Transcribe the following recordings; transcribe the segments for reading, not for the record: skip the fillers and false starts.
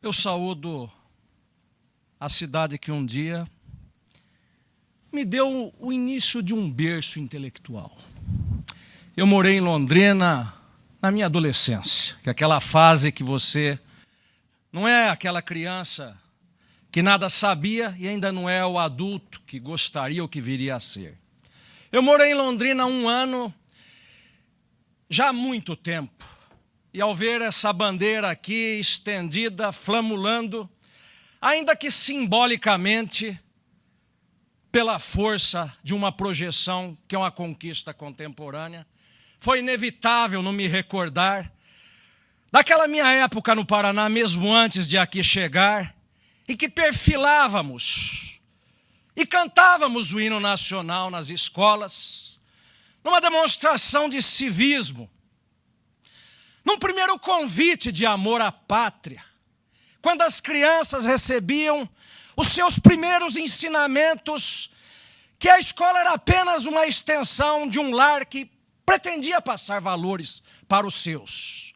Eu saúdo a cidade que um dia me deu o início de um berço intelectual. Eu morei em Londrina na minha adolescência, que é aquela fase que você não é aquela criança que nada sabia e ainda não é o adulto que gostaria ou que viria a ser. Eu morei em Londrina 1 ano, já há muito tempo. E ao ver essa bandeira aqui estendida, flamulando, ainda que simbolicamente, pela força de uma projeção que é uma conquista contemporânea, foi inevitável não me recordar daquela minha época no Paraná, mesmo antes de aqui chegar, em que perfilávamos e cantávamos o hino nacional nas escolas, numa demonstração de civismo, num primeiro convite de amor à pátria, quando as crianças recebiam os seus primeiros ensinamentos, que a escola era apenas uma extensão de um lar que pretendia passar valores para os seus.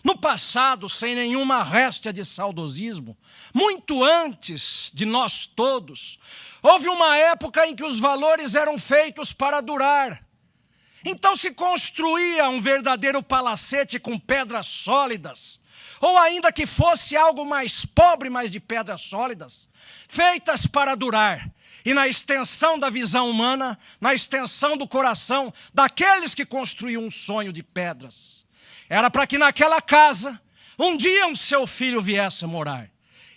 No passado, sem nenhuma réstia de saudosismo, muito antes de nós todos, houve uma época em que os valores eram feitos para durar. Então se construía um verdadeiro palacete com pedras sólidas, ou ainda que fosse algo mais pobre, mas de pedras sólidas, feitas para durar. E na extensão da visão humana, na extensão do coração daqueles que construíam um sonho de pedras, era para que naquela casa, um dia o seu filho viesse a morar.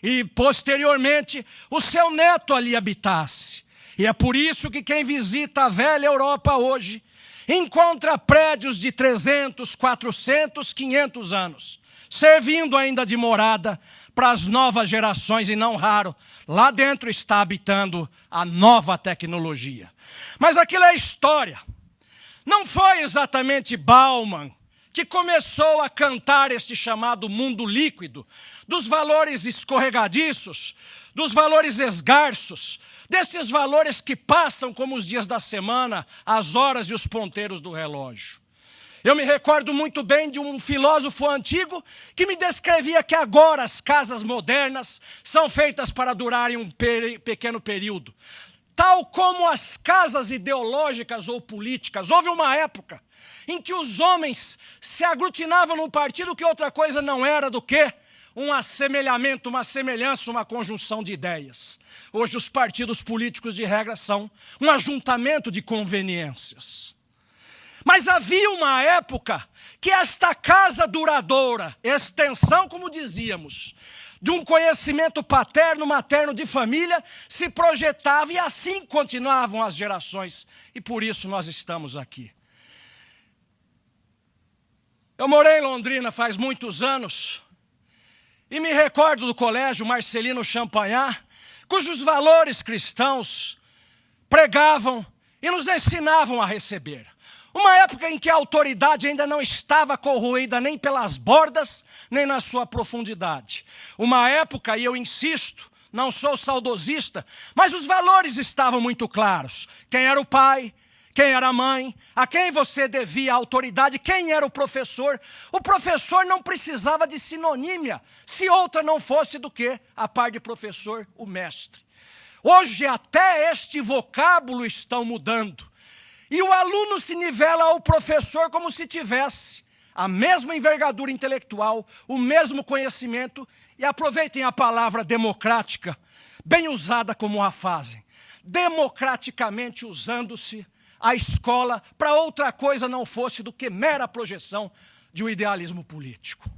E posteriormente, o seu neto ali habitasse. E é por isso que quem visita a velha Europa hoje, encontra prédios de 300, 400, 500 anos, servindo ainda de morada para as novas gerações e não raro, lá dentro está habitando a nova tecnologia. Mas aquilo é história. Não foi exatamente Bauman que começou a cantar este chamado mundo líquido, dos valores escorregadiços, dos valores esgarços, desses valores que passam como os dias da semana, as horas e os ponteiros do relógio. Eu me recordo muito bem de um filósofo antigo que me descrevia que agora as casas modernas são feitas para durarem um pequeno período. Tal como as casas ideológicas ou políticas. Houve uma época em que os homens se aglutinavam num partido que outra coisa não era do que um assemelhamento, uma semelhança, uma conjunção de ideias. Hoje os partidos políticos de regra são um ajuntamento de conveniências. Mas havia uma época que esta casa duradoura, extensão, como dizíamos, de um conhecimento paterno, materno de família, se projetava e assim continuavam as gerações. E por isso nós estamos aqui. Eu morei em Londrina faz muitos anos e me recordo do colégio Marcelino Champagnat, cujos valores cristãos pregavam e nos ensinavam a receber. Uma época em que a autoridade ainda não estava corroída nem pelas bordas, nem na sua profundidade. Uma época, e eu insisto, não sou saudosista, mas os valores estavam muito claros. Quem era o pai, quem era a mãe, a quem você devia a autoridade, quem era o professor. O professor não precisava de sinonímia, se outra não fosse do que, a par de professor, o mestre. Hoje até este vocábulo estão mudando. E o aluno se nivela ao professor como se tivesse a mesma envergadura intelectual, o mesmo conhecimento, e aproveitem a palavra democrática, bem usada como a fazem, democraticamente usando-se a escola para outra coisa não fosse do que mera projeção de um idealismo político.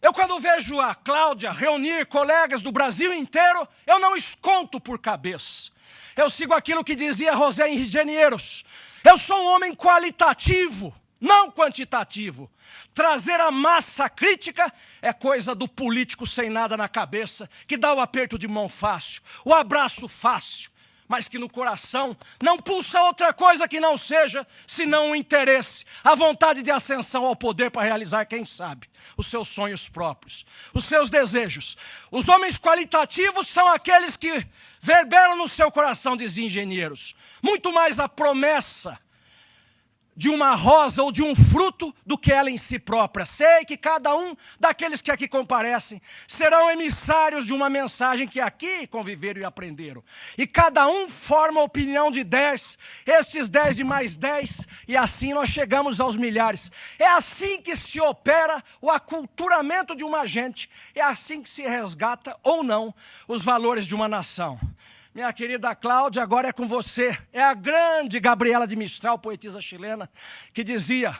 Eu quando vejo a Cláudia reunir colegas do Brasil inteiro, eu não esconto por cabeça. Eu sigo aquilo que dizia José Engenheiros. Eu sou um homem qualitativo, não quantitativo. Trazer a massa crítica é coisa do político sem nada na cabeça, que dá o aperto de mão fácil, o abraço fácil, mas que no coração não pulsa outra coisa que não seja, senão o interesse, a vontade de ascensão ao poder para realizar, quem sabe, os seus sonhos próprios, os seus desejos. Os homens qualitativos são aqueles que verberam no seu coração, dizia Engenheiros, muito mais a promessa de uma rosa ou de um fruto do que ela em si própria. Sei que cada um daqueles que aqui comparecem serão emissários de uma mensagem que aqui conviveram e aprenderam. E cada um forma a opinião de 10, estes 10 de mais 10, e assim nós chegamos aos milhares. É assim que se opera o aculturamento de uma gente, é assim que se resgata ou não os valores de uma nação. Minha querida Cláudia, agora é com você. É a grande Gabriela de Mistral, poetisa chilena, que dizia: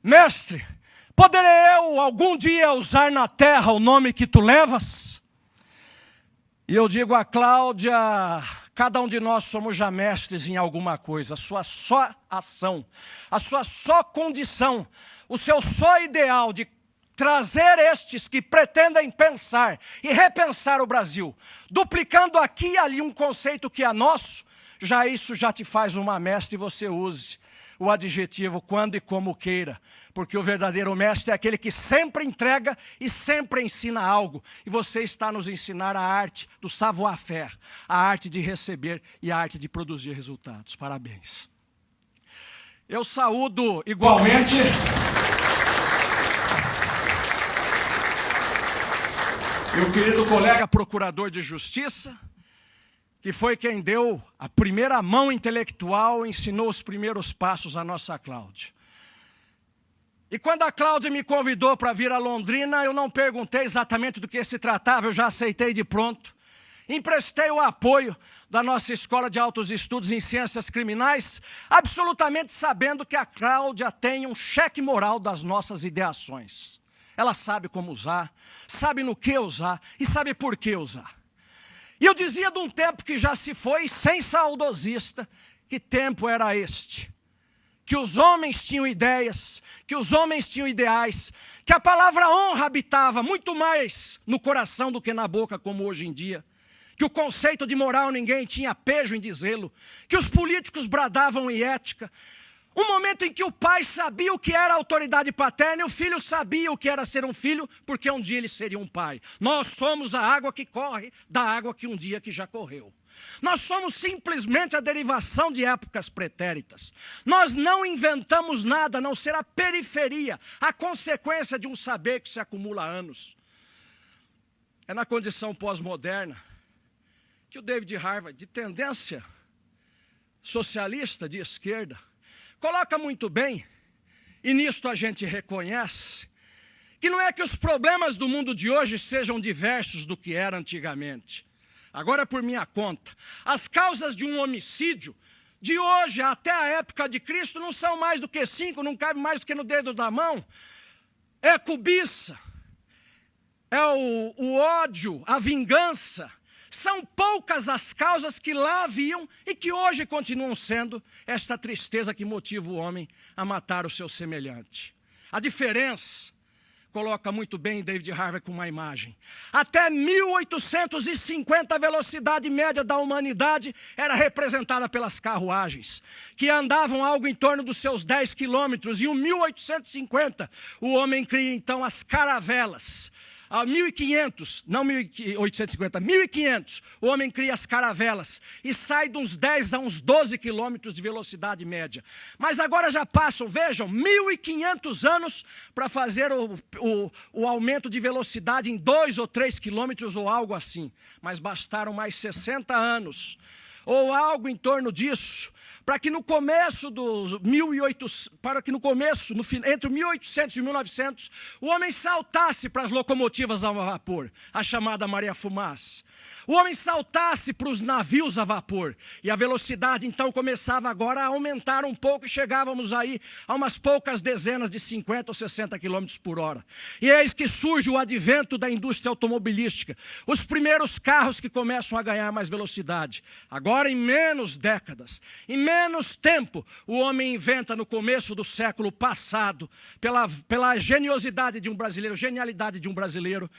mestre, poderei eu algum dia usar na terra o nome que tu levas? E eu digo a Cláudia, cada um de nós somos já mestres em alguma coisa. A sua só ação, a sua só condição, o seu só ideal de trazer estes que pretendem pensar e repensar o Brasil, duplicando aqui e ali um conceito que é nosso, isso já te faz uma mestre, e você use o adjetivo quando e como queira, porque o verdadeiro mestre é aquele que sempre entrega e sempre ensina algo, e você está nos ensinar a arte do savoir-faire, a arte de receber e a arte de produzir resultados. Parabéns. Eu saúdo igualmente meu querido colega procurador de justiça, que foi quem deu a primeira mão intelectual, ensinou os primeiros passos à nossa Cláudia. E quando a Cláudia me convidou para vir a Londrina, eu não perguntei exatamente do que se tratava, eu já aceitei de pronto. Emprestei o apoio da nossa Escola de Altos Estudos em Ciências Criminais, absolutamente sabendo que a Cláudia tem um cheque moral das nossas ideações. Ela sabe como usar, sabe no que usar e sabe por que usar. E eu dizia de um tempo que já se foi, sem saudosista, que tempo era este? Que os homens tinham ideias, que os homens tinham ideais, que a palavra honra habitava muito mais no coração do que na boca, como hoje em dia. Que o conceito de moral ninguém tinha pejo em dizê-lo, que os políticos bradavam em ética. Um momento em que o pai sabia o que era autoridade paterna e o filho sabia o que era ser um filho, porque um dia ele seria um pai. Nós somos a água que corre da água que um dia que já correu. Nós somos simplesmente a derivação de épocas pretéritas. Nós não inventamos nada, a não ser a periferia, a consequência de um saber que se acumula há anos. É na condição pós-moderna que o David Harvard, de tendência socialista de esquerda, coloca muito bem, e nisto a gente reconhece, que não é que os problemas do mundo de hoje sejam diversos do que era antigamente. Agora, por minha conta, as causas de um homicídio, de hoje até a época de Cristo, não são mais do que 5, não cabe mais do que no dedo da mão. É a cobiça, é o ódio, a vingança. São poucas as causas que lá haviam e que hoje continuam sendo esta tristeza que motiva o homem a matar o seu semelhante. A diferença, coloca muito bem David Harvey com uma imagem. Até 1850 a velocidade média da humanidade era representada pelas carruagens, que andavam algo em torno dos seus 10 quilômetros. E em 1850 o homem cria então as caravelas. A 1500, não 1850, 1500, o homem cria as caravelas e sai de uns 10 a uns 12 quilômetros de velocidade média. Mas agora já passam, vejam, 1500 anos para fazer o aumento de velocidade em 2 ou 3 quilômetros ou algo assim. Mas bastaram mais 60 anos, ou algo em torno disso, para que no começo dos 1800, entre 1800 e 1900, o homem saltasse para as locomotivas a vapor, a chamada Maria Fumaça. O homem saltasse para os navios a vapor, e a velocidade então começava agora a aumentar um pouco, e chegávamos aí a umas poucas dezenas de 50 ou 60 quilômetros por hora. E eis que surge o advento da indústria automobilística, os primeiros carros que começam a ganhar mais velocidade. Agora, em menos décadas, em menos tempo, o homem inventa no começo do século passado, pela genialidade de um brasileiro,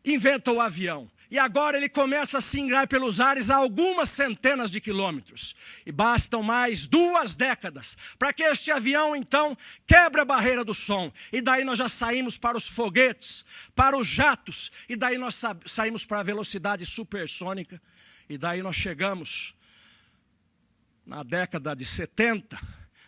inventa o avião. E agora ele começa a singrar pelos ares a algumas centenas de quilômetros. E bastam mais 2 décadas para que este avião, então, quebre a barreira do som. E daí nós já saímos para os foguetes, para os jatos. E daí nós saímos para a velocidade supersônica. E daí nós chegamos, na década de 70,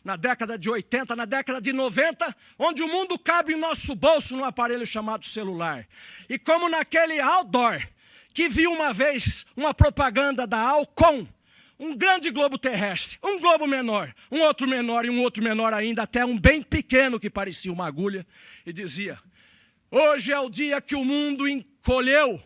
na década de 80, na década de 90, onde o mundo cabe em nosso bolso num aparelho chamado celular. E como naquele outdoor, que vi uma vez uma propaganda da Alcon, um grande globo terrestre, um globo menor, um outro menor e um outro menor ainda, até um bem pequeno que parecia uma agulha, e dizia: hoje é o dia que o mundo encolheu,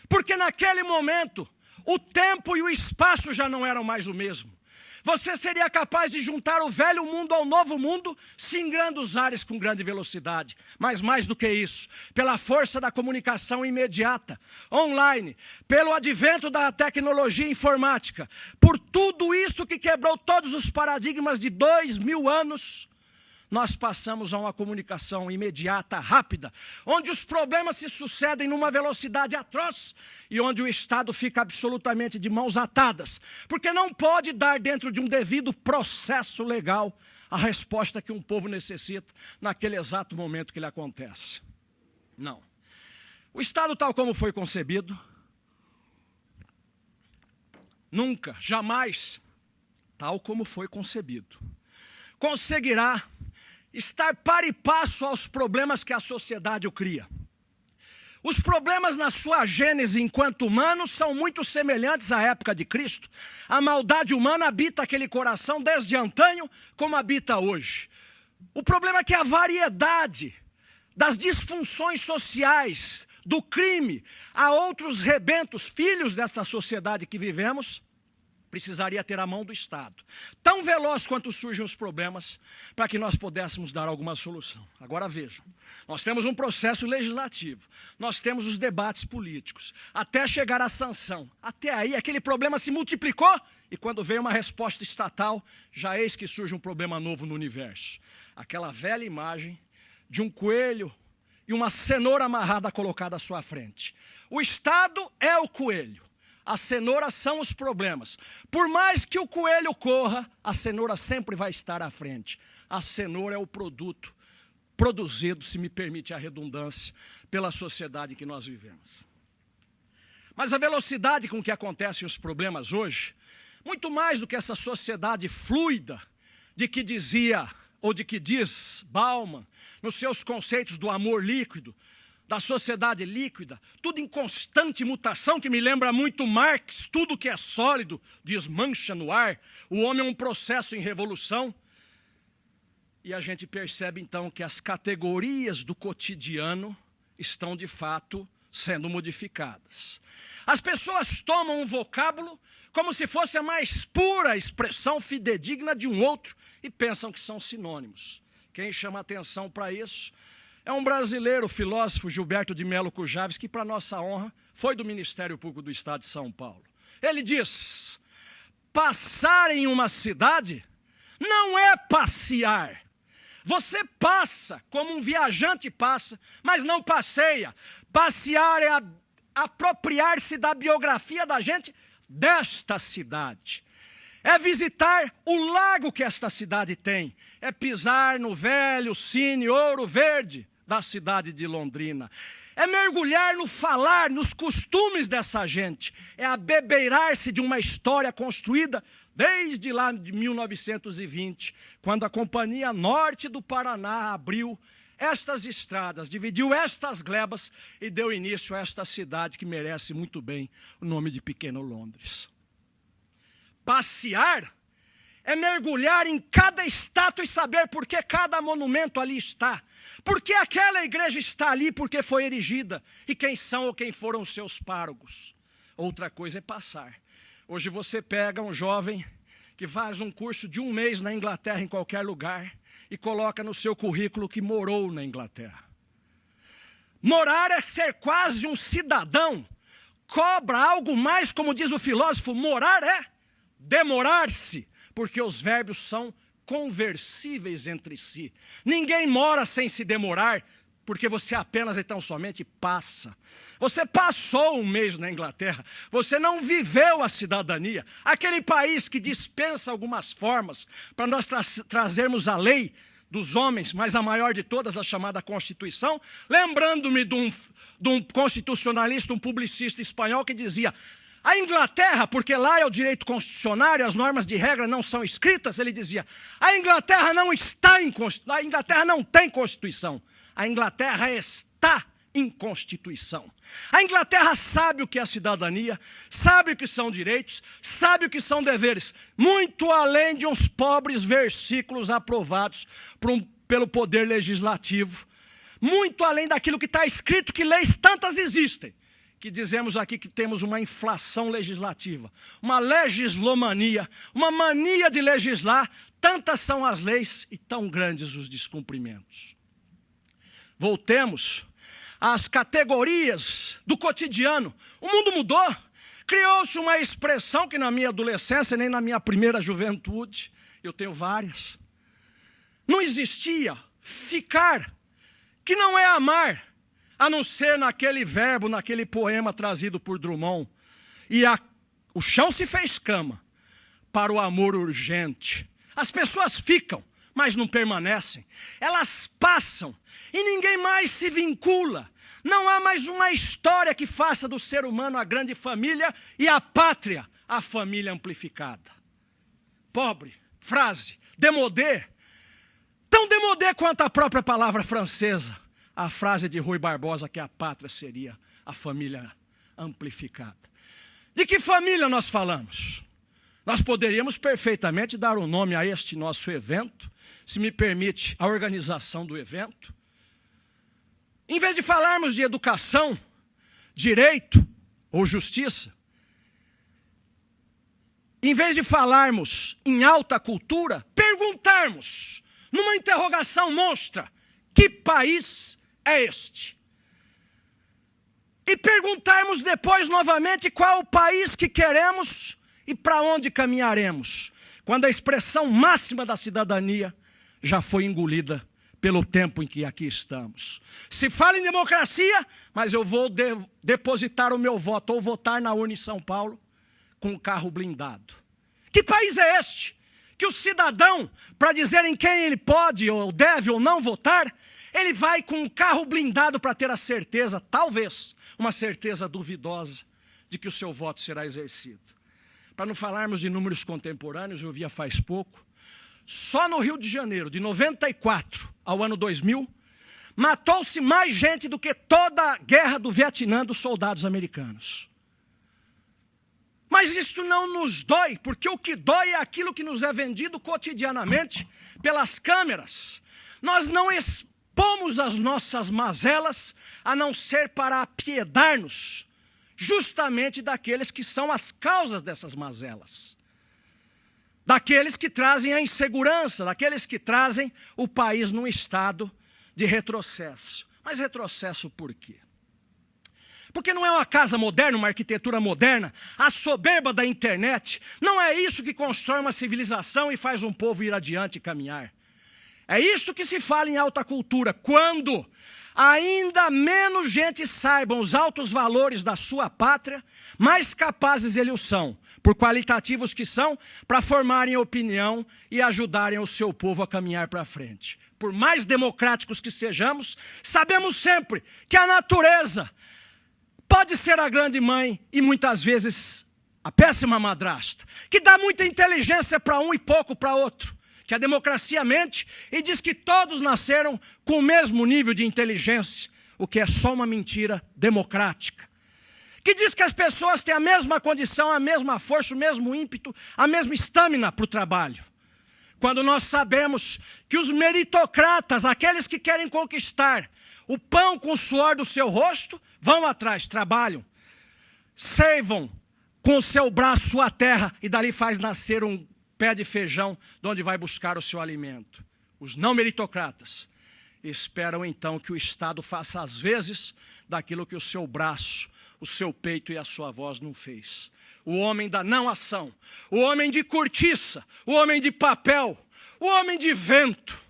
porque naquele momento o tempo e o espaço já não eram mais o mesmo. Você seria capaz de juntar o velho mundo ao novo mundo, singrando os ares com grande velocidade. Mas mais do que isso, pela força da comunicação imediata, online, pelo advento da tecnologia informática, por tudo isso que quebrou todos os paradigmas de 2000 anos, nós passamos a uma comunicação imediata, rápida, onde os problemas se sucedem numa velocidade atroz e onde o Estado fica absolutamente de mãos atadas, porque não pode dar dentro de um devido processo legal a resposta que um povo necessita naquele exato momento que ele acontece. Não. O Estado tal como foi concebido, nunca, jamais, tal como foi concebido, conseguirá estar par e passo aos problemas que a sociedade o cria. Os problemas na sua gênese enquanto humanos são muito semelhantes à época de Cristo. A maldade humana habita aquele coração desde antanho como habita hoje. O problema é que a variedade das disfunções sociais, do crime, a outros rebentos, filhos desta sociedade que vivemos, precisaria ter a mão do Estado, tão veloz quanto surgem os problemas, para que nós pudéssemos dar alguma solução. Agora vejam, nós temos um processo legislativo, nós temos os debates políticos, até chegar à sanção. Até aí aquele problema se multiplicou, e quando veio uma resposta estatal, já eis que surge um problema novo no universo. Aquela velha imagem de um coelho e uma cenoura amarrada colocada à sua frente. O Estado é o coelho. A cenoura são os problemas. Por mais que o coelho corra, a cenoura sempre vai estar à frente. A cenoura é o produto produzido, se me permite a redundância, pela sociedade em que nós vivemos. Mas a velocidade com que acontecem os problemas hoje, muito mais do que essa sociedade fluida, de que dizia, ou de que diz Bauman, nos seus conceitos do amor líquido, da sociedade líquida, tudo em constante mutação, que me lembra muito Marx, tudo que é sólido desmancha no ar, o homem é um processo em revolução. E a gente percebe então que as categorias do cotidiano estão de fato sendo modificadas. As pessoas tomam um vocábulo como se fosse a mais pura expressão fidedigna de um outro e pensam que são sinônimos. Quem chama atenção para isso é um brasileiro, o filósofo Gilberto de Melo Cujaves, que, para nossa honra, foi do Ministério Público do Estado de São Paulo. Ele diz: passar em uma cidade não é passear. Você passa como um viajante passa, mas não passeia. Passear é apropriar-se da biografia da gente desta cidade. É visitar o lago que esta cidade tem. É pisar no velho Cine Ouro Verde da cidade de Londrina. É mergulhar no falar, nos costumes dessa gente. É abebeirar-se de uma história construída desde lá de 1920, quando a Companhia Norte do Paraná abriu estas estradas, dividiu estas glebas e deu início a esta cidade que merece muito bem o nome de Pequeno Londres. Passear é mergulhar em cada estátua e saber por que cada monumento ali está. Por que aquela igreja está ali, porque foi erigida. E quem são ou quem foram os seus párocos. Outra coisa é passar. Hoje você pega um jovem que faz um curso de 1 mês na Inglaterra, em qualquer lugar, e coloca no seu currículo que morou na Inglaterra. Morar é ser quase um cidadão. Cobra algo mais, como diz o filósofo, morar é demorar-se, porque os verbos são conversíveis entre si. Ninguém mora sem se demorar, porque você apenas e tão somente passa. Você passou 1 mês na Inglaterra, você não viveu a cidadania, aquele país que dispensa algumas formas para nós trazermos a lei dos homens, mas a maior de todas, a chamada Constituição, lembrando-me de um constitucionalista, um publicista espanhol que dizia: A Inglaterra, porque lá é o direito constitucional e as normas de regra não são escritas, ele dizia, a Inglaterra não tem Constituição. A Inglaterra está em Constituição. A Inglaterra sabe o que é cidadania, sabe o que são direitos, sabe o que são deveres, muito além de uns pobres versículos aprovados pelo poder legislativo, muito além daquilo que está escrito, que leis tantas existem, que dizemos aqui que temos uma inflação legislativa, uma legislomania, uma mania de legislar, tantas são as leis e tão grandes os descumprimentos. Voltemos às categorias do cotidiano. O mundo mudou, criou-se uma expressão que na minha adolescência, nem na minha primeira juventude, eu tenho várias, não existia ficar, que não é amar, a não ser naquele verbo, naquele poema trazido por Drummond. E o chão se fez cama para o amor urgente. As pessoas ficam, mas não permanecem. Elas passam e ninguém mais se vincula. Não há mais uma história que faça do ser humano a grande família e a pátria a família amplificada. Pobre, frase, démodé, tão démodé quanto a própria palavra francesa. A frase de Rui Barbosa que a pátria seria a família amplificada. De que família nós falamos? Nós poderíamos perfeitamente dar um nome a este nosso evento, se me permite a organização do evento. Em vez de falarmos de educação, direito ou justiça, em vez de falarmos em alta cultura, perguntarmos, numa interrogação monstra, que país é este? E perguntarmos depois novamente qual o país que queremos e para onde caminharemos, quando a expressão máxima da cidadania já foi engolida pelo tempo em que aqui estamos. Se fala em democracia, mas eu vou depositar o meu voto ou votar na urna em São Paulo com o carro blindado. Que país é este? Que o cidadão, para dizer em quem ele pode ou deve ou não votar, ele vai com um carro blindado para ter a certeza, talvez, uma certeza duvidosa, de que o seu voto será exercido. Para não falarmos de números contemporâneos, eu via faz pouco, só no Rio de Janeiro, de 94 ao ano 2000, matou-se mais gente do que toda a guerra do Vietnã dos soldados americanos. Mas isso não nos dói, porque o que dói é aquilo que nos é vendido cotidianamente pelas câmeras. Nós não expomos as nossas mazelas, a não ser para apiedar-nos justamente daqueles que são as causas dessas mazelas. Daqueles que trazem a insegurança, daqueles que trazem o país num estado de retrocesso. Mas retrocesso por quê? Porque não é uma casa moderna, uma arquitetura moderna, a soberba da internet. Não é isso que constrói uma civilização e faz um povo ir adiante e caminhar. É isso que se fala em alta cultura, quando ainda menos gente saibam os altos valores da sua pátria, mais capazes eles são, por qualitativos que são, para formarem opinião e ajudarem o seu povo a caminhar para frente. Por mais democráticos que sejamos, sabemos sempre que a natureza pode ser a grande mãe e muitas vezes a péssima madrasta, que dá muita inteligência para um e pouco para outro. Que a democracia mente e diz que todos nasceram com o mesmo nível de inteligência, o que é só uma mentira democrática. Que diz que as pessoas têm a mesma condição, a mesma força, o mesmo ímpeto, a mesma estamina para o trabalho. Quando nós sabemos que os meritocratas, aqueles que querem conquistar o pão com o suor do seu rosto, vão atrás, trabalham, servam com o seu braço a terra e dali faz nascer um pé de feijão de onde vai buscar o seu alimento. Os não meritocratas esperam então que o Estado faça às vezes daquilo que o seu braço, o seu peito e a sua voz não fez. O homem da não ação, o homem de cortiça, o homem de papel, o homem de vento.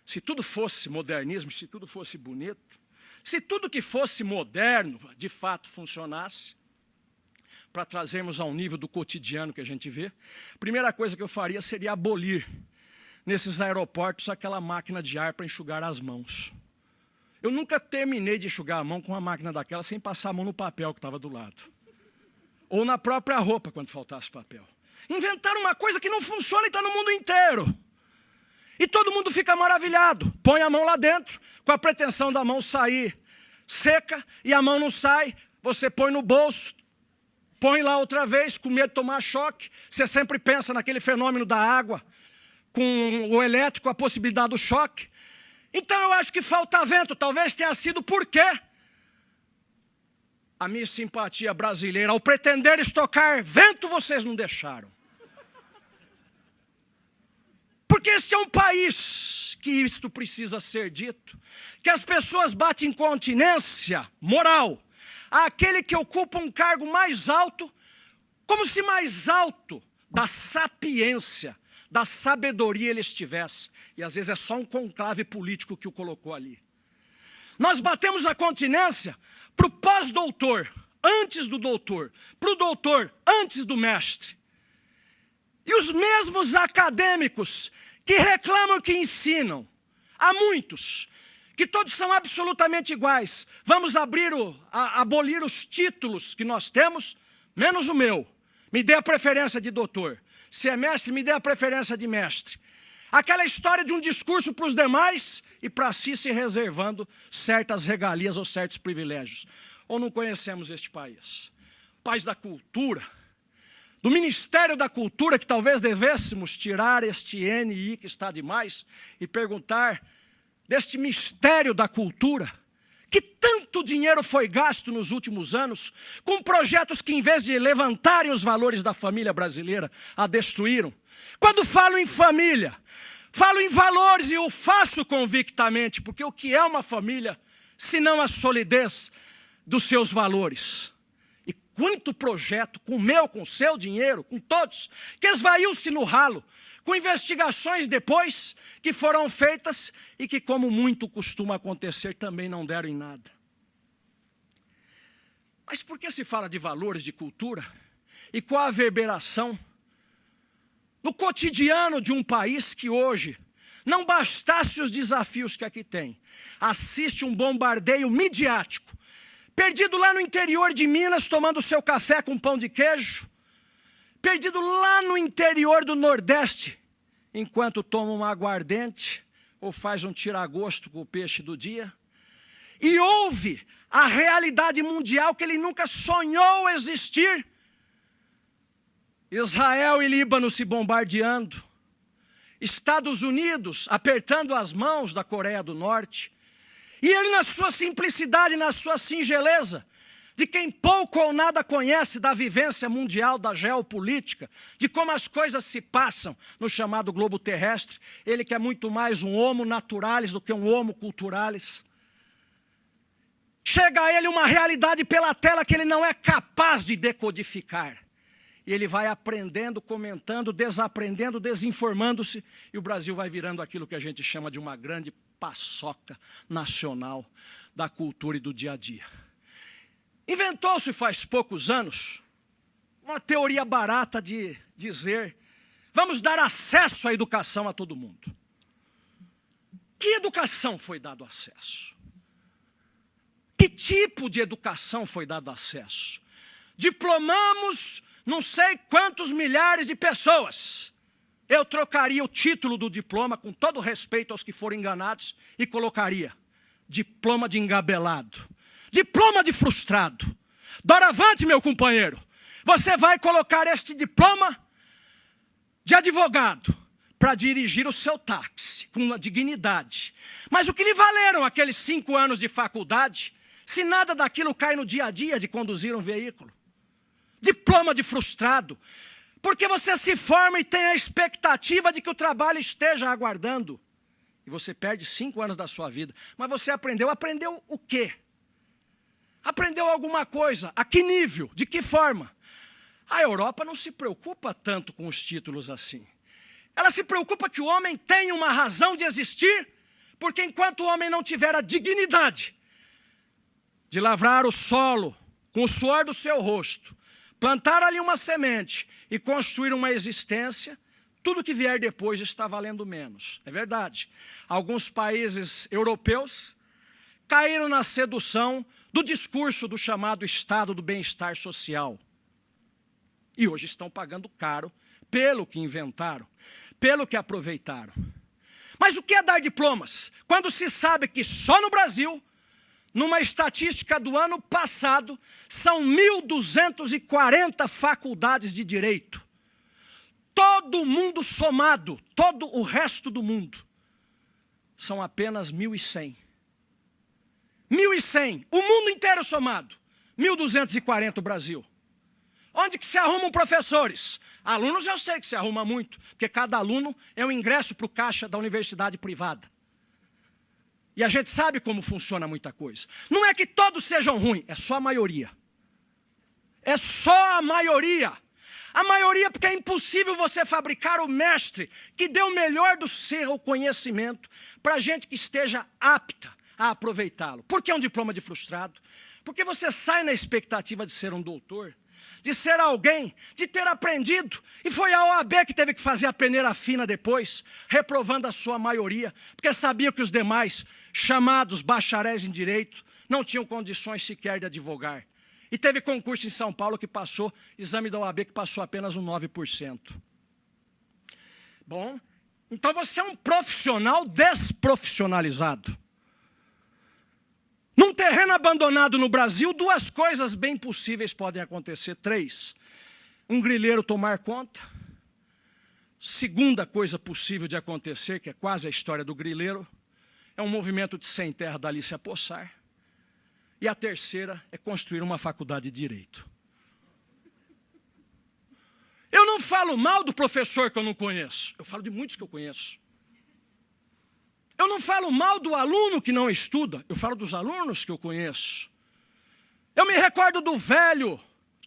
Se tudo fosse modernismo, se tudo fosse bonito, se tudo que fosse moderno de fato funcionasse, para trazermos ao nível do cotidiano que a gente vê, a primeira coisa que eu faria seria abolir nesses aeroportos aquela máquina de ar para enxugar as mãos. Eu nunca terminei de enxugar a mão com uma máquina daquela sem passar a mão no papel que estava do lado. Ou na própria roupa, quando faltasse papel. Inventaram uma coisa que não funciona e está no mundo inteiro. E todo mundo fica maravilhado. Põe a mão lá dentro, com a pretensão da mão sair seca, e a mão não sai. Você põe no bolso, põe lá outra vez, com medo de tomar choque. Você sempre pensa naquele fenômeno da água, com o elétrico, a possibilidade do choque. Então eu acho que falta vento. Talvez tenha sido porque a minha simpatia brasileira, ao pretender estocar vento, vocês não deixaram. Porque esse é um país que isto precisa ser dito, que as pessoas batem continência moral àquele que ocupa um cargo mais alto, como se mais alto da sapiência, da sabedoria ele estivesse. E às vezes é só um conclave político que o colocou ali. Nós batemos a continência para o pós-doutor, antes do doutor, para o doutor, antes do mestre. E os mesmos acadêmicos que reclamam que ensinam, há muitos, que todos são absolutamente iguais. Vamos abolir os títulos que nós temos, menos o meu. Me dê a preferência de doutor. Se é mestre, me dê a preferência de mestre. Aquela história de um discurso para os demais e para si se reservando certas regalias ou certos privilégios. Ou não conhecemos este país? País da cultura, do Ministério da Cultura, que talvez devêssemos tirar este NI que está demais e perguntar deste mistério da cultura, que tanto dinheiro foi gasto nos últimos anos com projetos que, em vez de levantarem os valores da família brasileira, a destruíram. Quando falo em família, falo em valores e o faço convictamente, porque o que é uma família, se não a solidez dos seus valores? E quanto projeto, com o meu, com o seu dinheiro, com todos, que esvaiu-se no ralo, com investigações depois que foram feitas e que, como muito costuma acontecer, também não deram em nada. Mas por que se fala de valores, de cultura? E qual a reverberação no cotidiano de um país que hoje, não bastasse os desafios que aqui tem, assiste um bombardeio midiático, perdido lá no interior de Minas, tomando seu café com pão de queijo, perdido lá no interior do Nordeste, enquanto toma um aguardente ou faz um tiragosto com o peixe do dia, e ouve a realidade mundial que ele nunca sonhou existir. Israel e Líbano se bombardeando, Estados Unidos apertando as mãos da Coreia do Norte, e ele na sua simplicidade, na sua singeleza, de quem pouco ou nada conhece da vivência mundial, da geopolítica, de como as coisas se passam no chamado globo terrestre, ele que é muito mais um homo naturalis do que um homo culturalis. Chega a ele uma realidade pela tela que ele não é capaz de decodificar. E ele vai aprendendo, comentando, desaprendendo, desinformando-se, e o Brasil vai virando aquilo que a gente chama de uma grande paçoca nacional da cultura e do dia a dia. Inventou-se faz poucos anos uma teoria barata de dizer: vamos dar acesso à educação a todo mundo. Que educação foi dado acesso? Que tipo de educação foi dado acesso? Diplomamos não sei quantos milhares de pessoas. Eu trocaria o título do diploma, com todo respeito aos que foram enganados, e colocaria: diploma de engabelado. Diploma de frustrado. Doravante, meu companheiro, você vai colocar este diploma de advogado para dirigir o seu táxi com uma dignidade. Mas o que lhe valeram aqueles 5 anos de faculdade, se nada daquilo cai no dia a dia de conduzir um veículo? Diploma de frustrado. Porque você se forma e tem a expectativa de que o trabalho esteja aguardando. E você perde 5 anos da sua vida. Mas você aprendeu o quê? Aprendeu alguma coisa? A que nível? De que forma? A Europa não se preocupa tanto com os títulos assim. Ela se preocupa que o homem tenha uma razão de existir, porque enquanto o homem não tiver a dignidade de lavrar o solo com o suor do seu rosto, plantar ali uma semente e construir uma existência, tudo que vier depois está valendo menos. É verdade. Alguns países europeus caíram na sedução do discurso do chamado estado do bem-estar social. E hoje estão pagando caro pelo que inventaram, pelo que aproveitaram. Mas o que é dar diplomas? Quando se sabe que só no Brasil, numa estatística do ano passado, são 1.240 faculdades de direito. Todo mundo somado, todo o resto do mundo, são apenas 1.100. 1.100, o mundo inteiro somado, 1.240 o Brasil. Onde que se arrumam professores? Alunos eu sei que se arruma muito, porque cada aluno é um ingresso para o caixa da universidade privada. E a gente sabe como funciona muita coisa. Não é que todos sejam ruins, é só a maioria. É só a maioria. A maioria porque é impossível você fabricar o mestre que dê o melhor do seu conhecimento para gente que esteja apta a aproveitá-lo. Por que um diploma de frustrado? Porque você sai na expectativa de ser um doutor, de ser alguém, de ter aprendido. E foi a OAB que teve que fazer a peneira fina depois, reprovando a sua maioria, porque sabia que os demais, chamados bacharéis em direito, não tinham condições sequer de advogar. E teve concurso em São Paulo que passou, exame da OAB que passou apenas um 9%. Bom, então você é um profissional desprofissionalizado. Num terreno abandonado no Brasil, duas coisas bem possíveis podem acontecer. 3. Um grileiro tomar conta. Segunda coisa possível de acontecer, que é quase a história do grileiro, é um movimento de sem terra dali se apossar. E a terceira é construir uma faculdade de direito. Eu não falo mal do professor que eu não conheço, eu falo de muitos que eu conheço. Eu não falo mal do aluno que não estuda, eu falo dos alunos que eu conheço. Eu me recordo do velho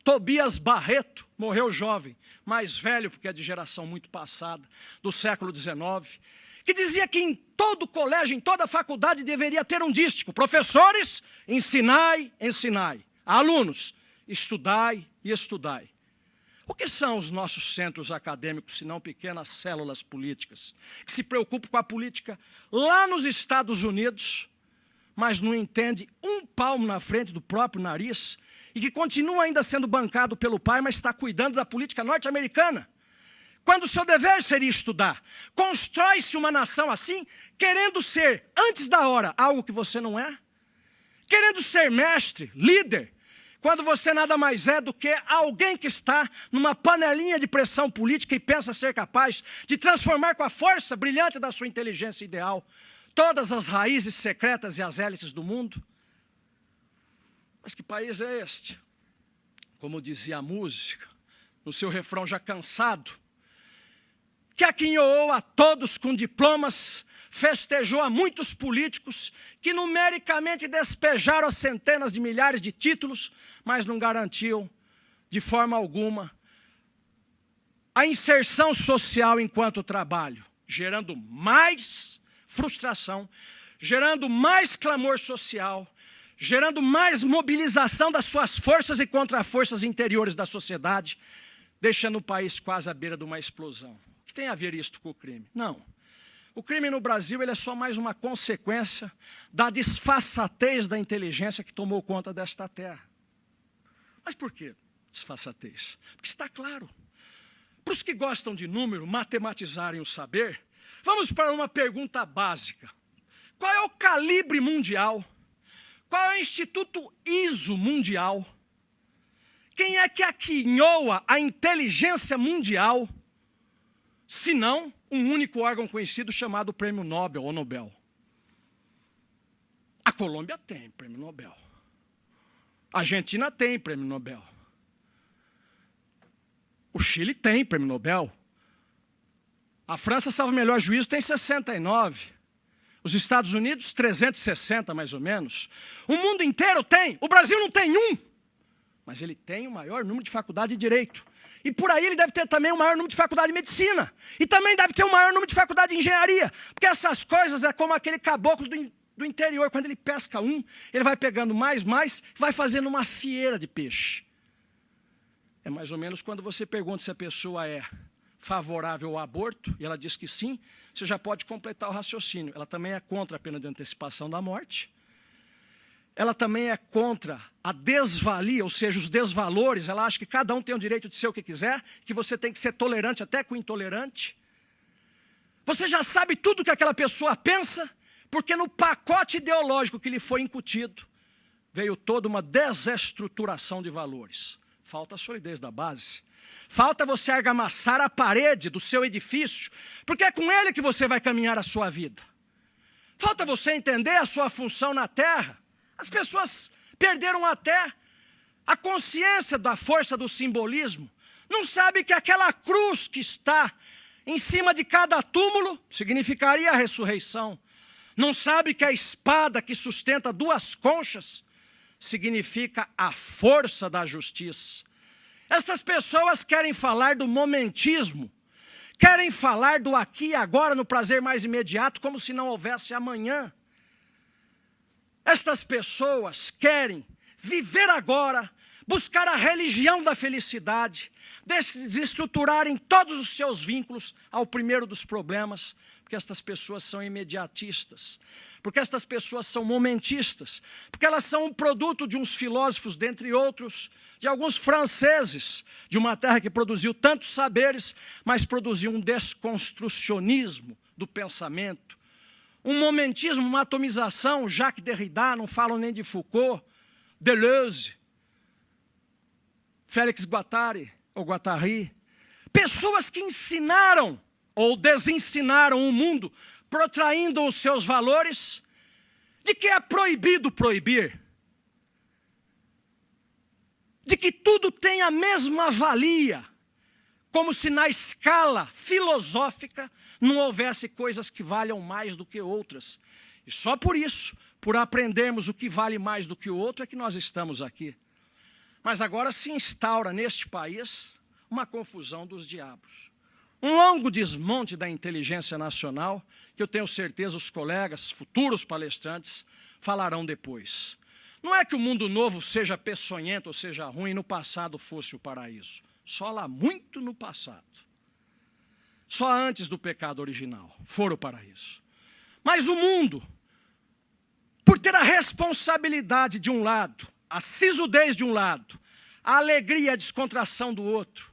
Tobias Barreto, morreu jovem, mais velho porque é de geração muito passada, do século XIX, que dizia que em todo colégio, em toda faculdade deveria ter um dístico. Professores, ensinai, ensinai. Alunos, estudai e estudai. O que são os nossos centros acadêmicos, se não pequenas células políticas, que se preocupam com a política lá nos Estados Unidos, mas não entende um palmo na frente do próprio nariz, e que continua ainda sendo bancado pelo pai, mas está cuidando da política norte-americana, quando o seu dever seria estudar? Constrói-se uma nação assim, querendo ser, antes da hora, algo que você não é, querendo ser mestre, líder, quando você nada mais é do que alguém que está numa panelinha de pressão política e pensa ser capaz de transformar com a força brilhante da sua inteligência ideal todas as raízes secretas e as hélices do mundo. Mas que país é este? Como dizia a música, no seu refrão já cansado, que aquinhoou a todos com diplomas, festejou a muitos políticos que numericamente despejaram centenas de milhares de títulos, mas não garantiam de forma alguma a inserção social enquanto trabalho, gerando mais frustração, gerando mais clamor social, gerando mais mobilização das suas forças e contra-forças interiores da sociedade, deixando o país quase à beira de uma explosão. O que tem a ver isto com o crime? Não. O crime no Brasil ele é só mais uma consequência da disfarçatez da inteligência que tomou conta desta terra. Mas por que disfarçatez? Porque está claro. Para os que gostam de número, matematizarem o saber, vamos para uma pergunta básica. Qual é o calibre mundial? Qual é o Instituto ISO mundial? Quem é que aquinhoa a inteligência mundial, se não um único órgão conhecido chamado Prêmio Nobel ou Nobel? A Colômbia tem Prêmio Nobel. A Argentina tem Prêmio Nobel. O Chile tem Prêmio Nobel. A França, salvo melhor juízo, tem 69. Os Estados Unidos, 360 mais ou menos. O mundo inteiro tem. O Brasil não tem um. Mas ele tem o maior número de faculdade de Direito. E por aí ele deve ter também o maior número de faculdade de Medicina. E também deve ter o maior número de faculdade de Engenharia. Porque essas coisas é como aquele caboclo do interior. Quando ele pesca um, ele vai pegando mais, vai fazendo uma fieira de peixe. É mais ou menos quando você pergunta se a pessoa é favorável ao aborto, e ela diz que sim, você já pode completar o raciocínio. Ela também é contra a pena de antecipação da morte. Ela também é contra a desvalia, ou seja, os desvalores, ela acha que cada um tem o direito de ser o que quiser, que você tem que ser tolerante até com o intolerante. Você já sabe tudo que aquela pessoa pensa, porque no pacote ideológico que lhe foi incutido, veio toda uma desestruturação de valores. Falta a solidez da base. Falta você argamassar a parede do seu edifício, porque é com ele que você vai caminhar a sua vida. Falta você entender a sua função na terra. As pessoas perderam até a consciência da força do simbolismo. Não sabe que aquela cruz que está em cima de cada túmulo significaria a ressurreição. Não sabe que a espada que sustenta duas conchas significa a força da justiça. Essas pessoas querem falar do momentismo, querem falar do aqui e agora, no prazer mais imediato, como se não houvesse amanhã. Estas pessoas querem viver agora, buscar a religião da felicidade, desestruturarem todos os seus vínculos ao primeiro dos problemas, porque estas pessoas são imediatistas, porque estas pessoas são momentistas, porque elas são um produto de uns filósofos, dentre outros, de alguns franceses, de uma terra que produziu tantos saberes, mas produziu um desconstrucionismo do pensamento, um momentismo, uma atomização. Jacques Derrida, não falam nem de Foucault, Deleuze, Félix Guattari, pessoas que ensinaram ou desensinaram o mundo, protraindo os seus valores, de que é proibido proibir, de que tudo tem a mesma valia, como se na escala filosófica não houvesse coisas que valham mais do que outras. E só por isso, por aprendermos o que vale mais do que o outro, é que nós estamos aqui. Mas agora se instaura neste país uma confusão dos diabos. Um longo desmonte da inteligência nacional, que eu tenho certeza os colegas, futuros palestrantes, falarão depois. Não é que o mundo novo seja peçonhento ou seja ruim, no passado fosse o paraíso. Só lá muito no passado. Só antes do pecado original for o paraíso. Mas o mundo, por ter a responsabilidade de um lado, a sisudez de um lado, a alegria e a descontração do outro,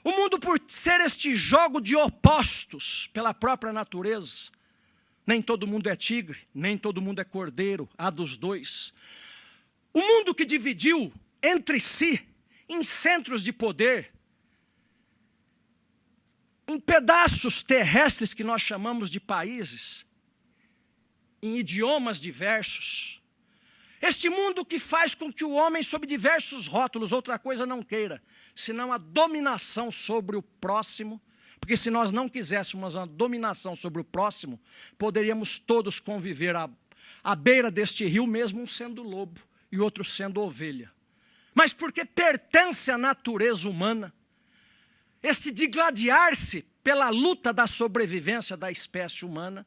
o mundo, por ser este jogo de opostos pela própria natureza, nem todo mundo é tigre, nem todo mundo é cordeiro, há dos dois. O mundo que dividiu entre si, em centros de poder, em pedaços terrestres que nós chamamos de países, em idiomas diversos. Este mundo que faz com que o homem, sob diversos rótulos, outra coisa não queira, senão a dominação sobre o próximo, porque se nós não quiséssemos a dominação sobre o próximo, poderíamos todos conviver à beira deste rio, mesmo um sendo lobo e outro sendo ovelha. Mas porque pertence à natureza humana, esse digladiar-se pela luta da sobrevivência da espécie humana,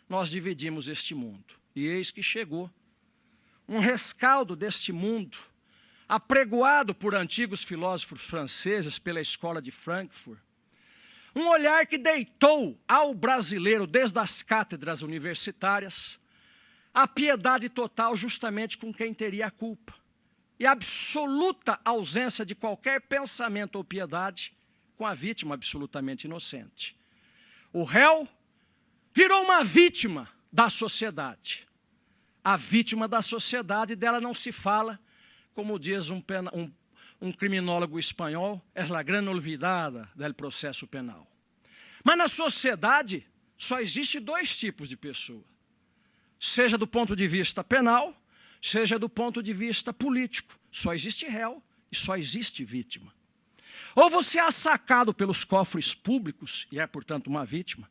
nós dividimos este mundo. E eis que chegou um rescaldo deste mundo, apregoado por antigos filósofos franceses pela escola de Frankfurt, um olhar que deitou ao brasileiro, desde as cátedras universitárias, a piedade total justamente com quem teria a culpa, e a absoluta ausência de qualquer pensamento ou piedade com a vítima absolutamente inocente. O réu virou uma vítima da sociedade. A vítima da sociedade, dela não se fala, como diz um criminólogo espanhol, é la gran olvidada del processo penal. Mas na sociedade só existe dois tipos de pessoa, seja do ponto de vista penal, seja do ponto de vista político. Só existe réu e só existe vítima. Ou você é sacado pelos cofres públicos e é, portanto, uma vítima,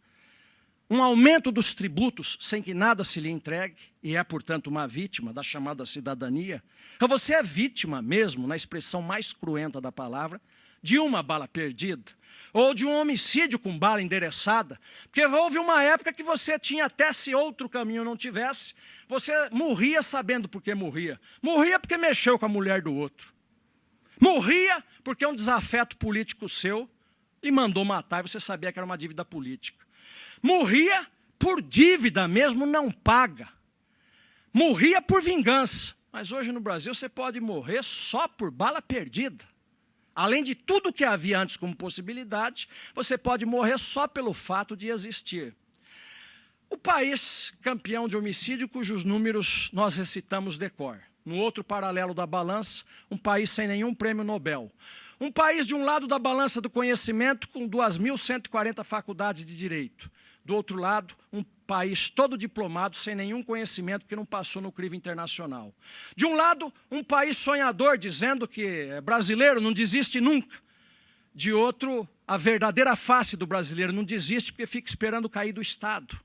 um aumento dos tributos sem que nada se lhe entregue, e é, portanto, uma vítima da chamada cidadania. Então você é vítima mesmo, na expressão mais cruenta da palavra, de uma bala perdida, ou de um homicídio com bala endereçada, porque houve uma época que você tinha, até se outro caminho não tivesse, você morria sabendo por que morria. Morria porque mexeu com a mulher do outro. Morria porque um desafeto político seu lhe mandou matar e você sabia que era uma dívida política. Morria por dívida mesmo não paga. Morria por vingança. Mas hoje no Brasil você pode morrer só por bala perdida. Além de tudo que havia antes como possibilidade, você pode morrer só pelo fato de existir. O país campeão de homicídio, cujos números nós recitamos de cor. No outro paralelo da balança, um país sem nenhum prêmio Nobel. Um país de um lado da balança do conhecimento com 2.140 faculdades de direito. Do outro lado, um país todo diplomado, sem nenhum conhecimento, que não passou no crivo internacional. De um lado, um país sonhador, dizendo que é brasileiro, não desiste nunca. De outro, a verdadeira face do brasileiro não desiste porque fica esperando cair do Estado.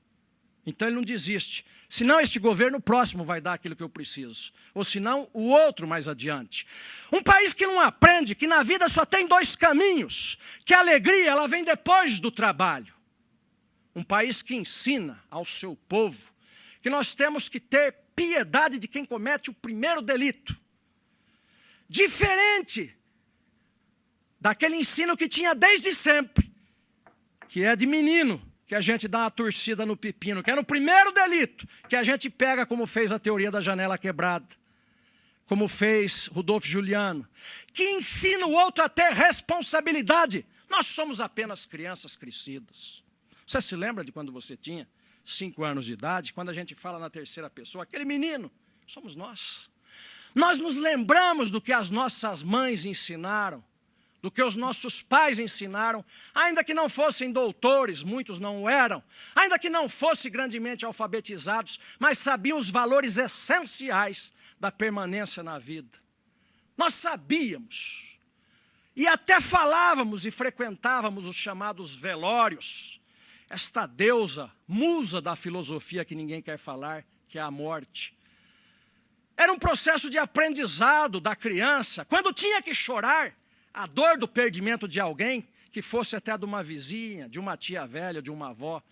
Então ele não desiste. Senão este governo próximo vai dar aquilo que eu preciso. Ou senão o outro mais adiante. Um país que não aprende que na vida só tem dois caminhos. Que a alegria ela vem depois do trabalho. Um país que ensina ao seu povo que nós temos que ter piedade de quem comete o primeiro delito. Diferente daquele ensino que tinha desde sempre. Que é de menino. Que a gente dá uma torcida no pepino, que é no primeiro delito, que a gente pega como fez a teoria da janela quebrada, como fez Rudolfo Giuliano, que ensina o outro a ter responsabilidade. Nós somos apenas crianças crescidas. Você se lembra de quando você tinha 5 anos de idade, quando a gente fala na terceira pessoa, aquele menino, somos nós. Nós nos lembramos do que as nossas mães ensinaram, do que os nossos pais ensinaram, ainda que não fossem doutores, muitos não eram, ainda que não fossem grandemente alfabetizados, mas sabiam os valores essenciais da permanência na vida. Nós sabíamos, e até falávamos e frequentávamos os chamados velórios, esta deusa, musa da filosofia que ninguém quer falar, que é a morte. Era um processo de aprendizado da criança, quando tinha que chorar, a dor do perdimento de alguém, que fosse até de uma vizinha, de uma tia velha, de uma avó,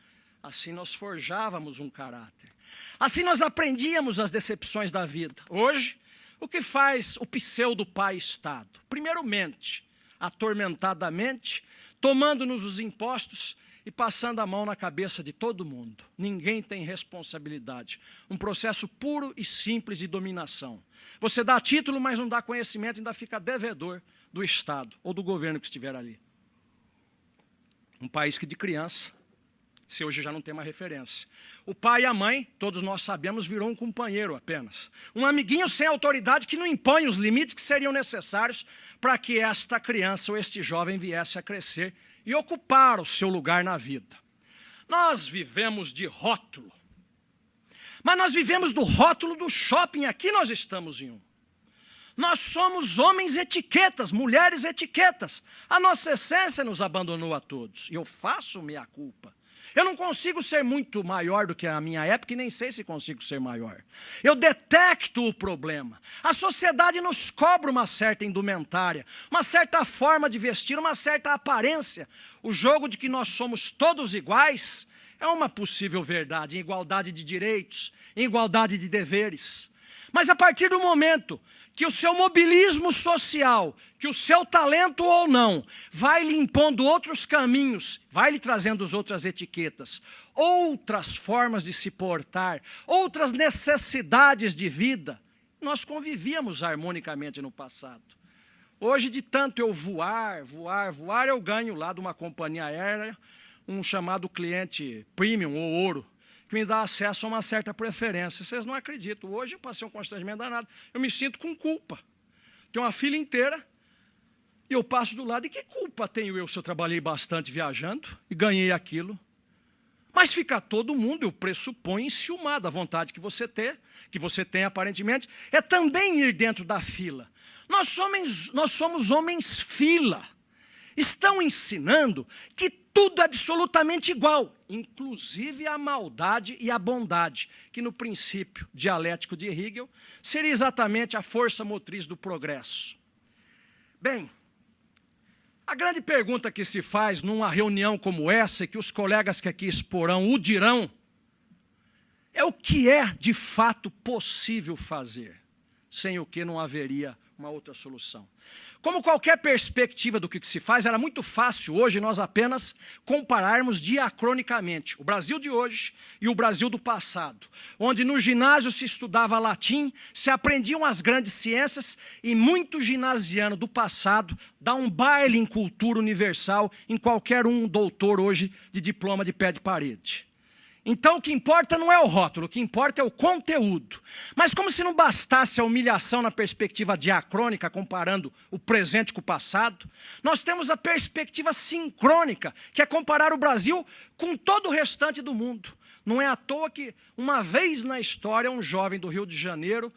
assim nós forjávamos um caráter. Assim nós aprendíamos as decepções da vida. Hoje, o que faz o pseudo-pai-estado? Primeiro mente, atormentadamente, tomando-nos os impostos e passando a mão na cabeça de todo mundo. Ninguém tem responsabilidade. Um processo puro e simples de dominação. Você dá título, mas não dá conhecimento, ainda fica devedor do Estado ou do governo que estiver ali. Um país que de criança, se hoje já não tem uma referência. O pai e a mãe, todos nós sabemos, virou um companheiro apenas. Um amiguinho sem autoridade que não impõe os limites que seriam necessários para que esta criança ou este jovem viesse a crescer e ocupar o seu lugar na vida. Nós vivemos de rótulo. Mas nós vivemos do rótulo do shopping, aqui nós estamos em um. Nós somos homens etiquetas, mulheres etiquetas. A nossa essência nos abandonou a todos. E eu faço minha culpa. Eu não consigo ser muito maior do que a minha época e nem sei se consigo ser maior. Eu detecto o problema. A sociedade nos cobra uma certa indumentária, uma certa forma de vestir, uma certa aparência. O jogo de que nós somos todos iguais é uma possível verdade, em igualdade de direitos, em igualdade de deveres. Mas a partir do momento que o seu mobilismo social, que o seu talento ou não, vai lhe impondo outros caminhos, vai lhe trazendo as outras etiquetas, outras formas de se portar, outras necessidades de vida, nós convivíamos harmonicamente no passado. Hoje, de tanto eu voar, eu ganho lá de uma companhia aérea, um chamado cliente premium ou ouro, que me dá acesso a uma certa preferência. Vocês não acreditam. Hoje eu passei um constrangimento danado. Eu me sinto com culpa. Tenho uma filha inteira e eu passo do lado. E que culpa tenho eu se eu trabalhei bastante viajando e ganhei aquilo? Mas fica todo mundo, eu pressuponho, enciumado. A vontade que você tem aparentemente, é também ir dentro da fila. Nós somos homens fila. Estão ensinando que tudo é absolutamente igual, inclusive a maldade e a bondade, que no princípio dialético de Hegel seria exatamente a força motriz do progresso. Bem, a grande pergunta que se faz numa reunião como essa, e que os colegas que aqui exporão o dirão, é o que é de fato possível fazer. sem o que não haveria uma outra solução. Como qualquer perspectiva do que se faz, era muito fácil hoje nós apenas compararmos diacronicamente o Brasil de hoje e o Brasil do passado, onde no ginásio se estudava latim, se aprendiam as grandes ciências e muito ginasiano do passado dá um baile em cultura universal em qualquer doutor hoje de diploma de pé de parede. Então, o que importa não é o rótulo, o que importa é o conteúdo. Mas como se não bastasse a humilhação na perspectiva diacrônica, comparando o presente com o passado, nós temos a perspectiva sincrônica, que é comparar o Brasil com todo o restante do mundo. Não é à toa que, uma vez na história, um jovem do Rio de Janeiro,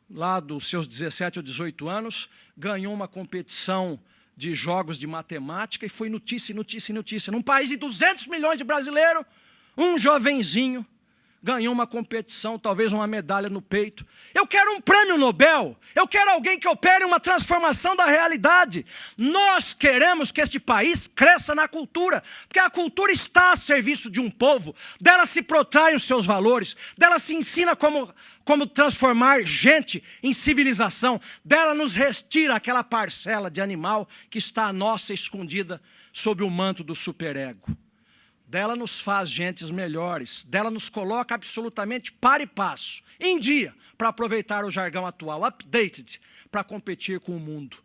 lá dos seus 17 ou 18 anos, ganhou uma competição de jogos de matemática e foi notícia, notícia, notícia. Num país de 200 milhões de brasileiros, um jovenzinho ganhou uma competição, talvez uma medalha no peito. Eu quero um prêmio Nobel, eu quero alguém que opere uma transformação da realidade. Nós queremos que este país cresça na cultura, porque a cultura está a serviço de um povo, dela se protraem os seus valores, dela se ensina como transformar gente em civilização, dela nos retira aquela parcela de animal que está a nossa escondida sob o manto do superego. Dela nos faz gentes melhores, dela nos coloca absolutamente par e passo, em dia, para aproveitar o jargão atual, updated, para competir com o mundo.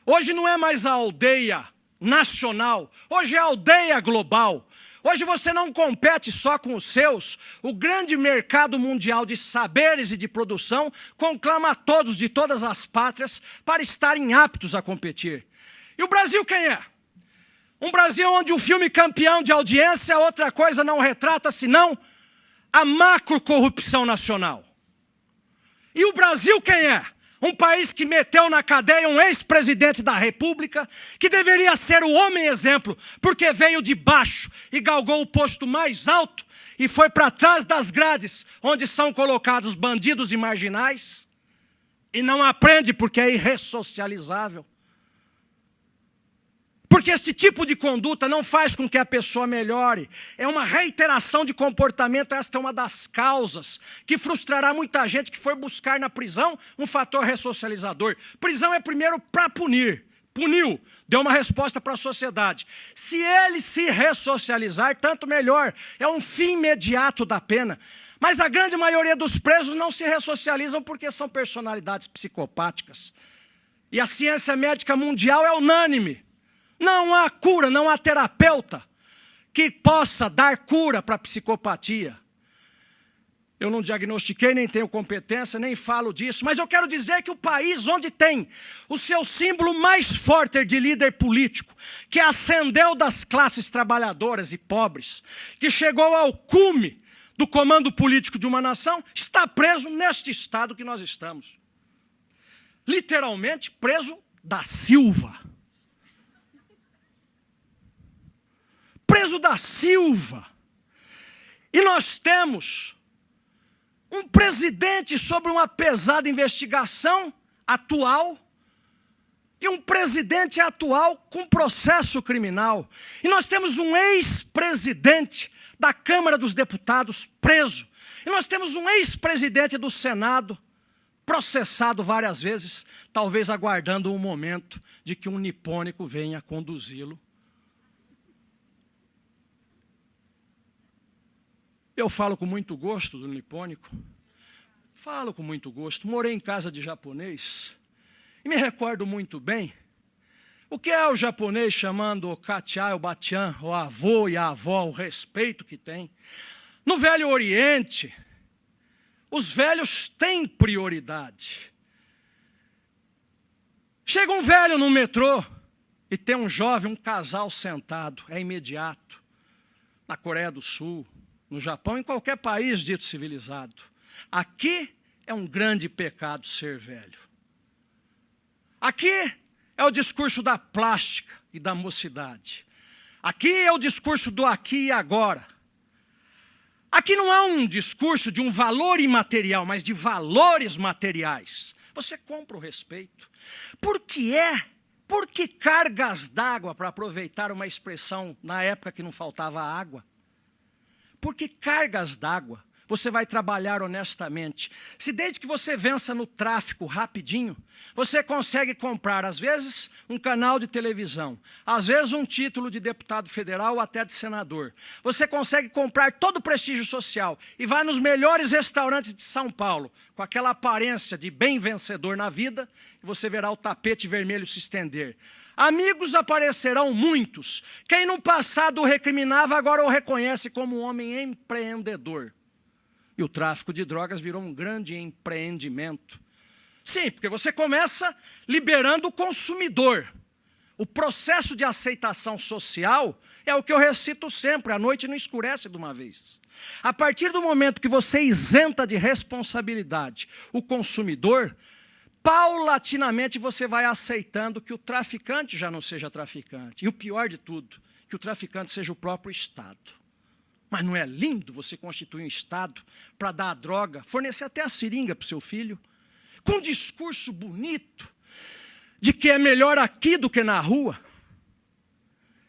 Hoje não é mais a aldeia nacional, hoje é a aldeia global. Hoje você não compete só com os seus, o grande mercado mundial de saberes e de produção conclama a todos de todas as pátrias para estarem aptos a competir. E o Brasil quem é? Um Brasil onde o filme campeão de audiência, outra coisa não retrata senão a macrocorrupção nacional. E o Brasil quem é? Um país que meteu na cadeia um ex-presidente da República, que deveria ser o homem exemplo, porque veio de baixo e galgou o posto mais alto e foi para trás das grades, onde são colocados bandidos e marginais, e não aprende porque é irressocializável. Porque esse tipo de conduta não faz com que a pessoa melhore. É uma reiteração de comportamento, esta é uma das causas que frustrará muita gente que for buscar na prisão um fator ressocializador. Prisão é primeiro para punir. Puniu, deu uma resposta para a sociedade. Se ele se ressocializar, tanto melhor. É um fim imediato da pena. Mas a grande maioria dos presos não se ressocializam porque são personalidades psicopáticas. E a ciência médica mundial é unânime. Não há cura, não há terapeuta que possa dar cura para a psicopatia. Eu não diagnostiquei, nem tenho competência, nem falo disso, mas eu quero dizer que o país onde tem o seu símbolo mais forte de líder político, que ascendeu das classes trabalhadoras e pobres, que chegou ao cume do comando político de uma nação, está preso neste estado que nós estamos. Literalmente preso da Silva. Preso da Silva. E nós temos um presidente sobre uma pesada investigação atual e um presidente atual com processo criminal. E nós temos um ex-presidente da Câmara dos Deputados preso. E nós temos um ex-presidente do Senado processado várias vezes, talvez aguardando um momento de que um nipônico venha conduzi-lo. Eu falo com muito gosto do nipônico, falo com muito gosto, morei em casa de japonês e me recordo muito bem o que é o japonês chamando o kachan, o bachan, o avô e a avó, o respeito que tem. No Velho Oriente, os velhos têm prioridade. Chega um velho no metrô e tem um jovem, um casal sentado, é imediato. Na Coreia do Sul, no Japão, em qualquer país dito civilizado. Aqui é um grande pecado ser velho. Aqui é o discurso da plástica e da mocidade. Aqui é o discurso do aqui e agora. Aqui não há um discurso de um valor imaterial, mas de valores materiais. Você compra o respeito. Por que cargas d'água, para aproveitar uma expressão na época que não faltava água? Por que cargas d'água? você vai trabalhar honestamente. Se desde que você vença no tráfico rapidinho, você consegue comprar, às vezes, um canal de televisão, às vezes um título de deputado federal ou até de senador. Você consegue comprar todo o prestígio social e vai nos melhores restaurantes de São Paulo, com aquela aparência de bem vencedor na vida, e você verá o tapete vermelho se estender. Amigos aparecerão muitos. Quem no passado o recriminava, agora o reconhece como um homem empreendedor. E o tráfico de drogas virou um grande empreendimento. Sim, porque você começa liberando o consumidor. O processo de aceitação social é o que eu recito sempre, a noite não escurece de uma vez. A partir do momento que você isenta de responsabilidade o consumidor, paulatinamente você vai aceitando que o traficante já não seja traficante. E o pior de tudo, que o traficante seja o próprio Estado. Mas não é lindo você constituir um Estado para dar a droga, fornecer até a seringa para o seu filho, com um discurso bonito de que é melhor aqui do que na rua,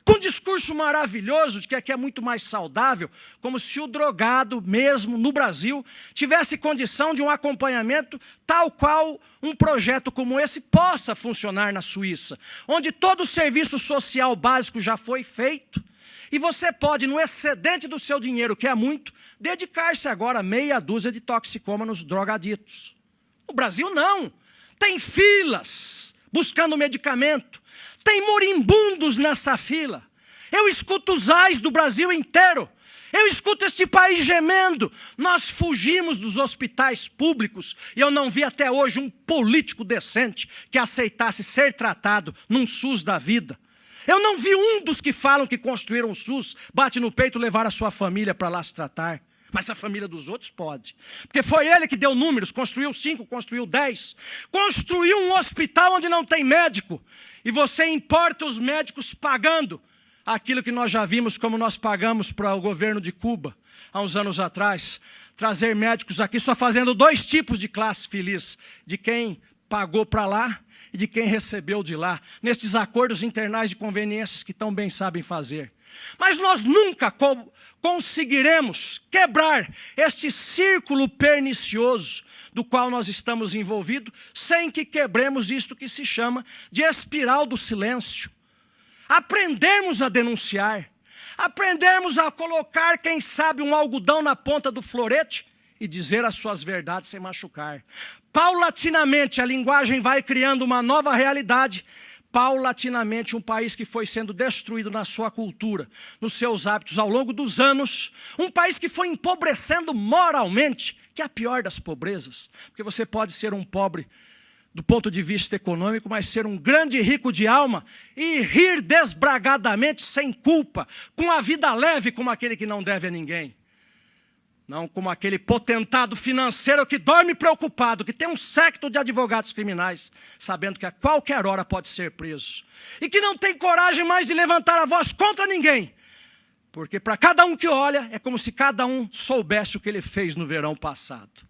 com um discurso maravilhoso de que aqui é muito mais saudável, como se o drogado mesmo no Brasil tivesse condição de um acompanhamento tal qual um projeto como esse possa funcionar na Suíça, onde todo o serviço social básico já foi feito, e você pode, no excedente do seu dinheiro, que é muito, dedicar-se agora a meia dúzia de toxicômanos drogaditos. No Brasil não, tem filas buscando medicamento, tem moribundos nessa fila. Eu escuto os ais do Brasil inteiro, eu escuto este país gemendo. Nós fugimos dos hospitais públicos e eu não vi até hoje um político decente que aceitasse ser tratado num SUS da vida. Eu não vi um dos que falam que construíram o SUS, bate no peito e levar a sua família para lá se tratar. Mas a família dos outros pode. Porque foi ele que deu números, construiu 5, construiu 10. Construiu um hospital onde não tem médico. E você importa os médicos pagando aquilo que nós já vimos como nós pagamos para o governo de Cuba, há uns anos atrás. Trazer médicos aqui só fazendo 2 tipos de classe feliz. De quem pagou para lá e de quem recebeu de lá. Nestes acordos internais de conveniências que tão bem sabem fazer. Mas nós nunca conseguiremos quebrar este círculo pernicioso do qual nós estamos envolvidos, sem que quebremos isto que se chama de espiral do silêncio. Aprendermos a denunciar, aprendermos a colocar, quem sabe, um algodão na ponta do florete e dizer as suas verdades sem machucar. Paulatinamente a linguagem vai criando uma nova realidade. Paulatinamente, um país que foi sendo destruído na sua cultura, nos seus hábitos ao longo dos anos, um país que foi empobrecendo moralmente, que é a pior das pobrezas, porque você pode ser um pobre do ponto de vista econômico, mas ser um grande rico de alma e rir desbragadamente, sem culpa, com a vida leve como aquele que não deve a ninguém. Não como aquele potentado financeiro que dorme preocupado, que tem um séquito de advogados criminais, sabendo que a qualquer hora pode ser preso. E que não tem coragem mais de levantar a voz contra ninguém. Porque para cada um que olha, é como se cada um soubesse o que ele fez no verão passado.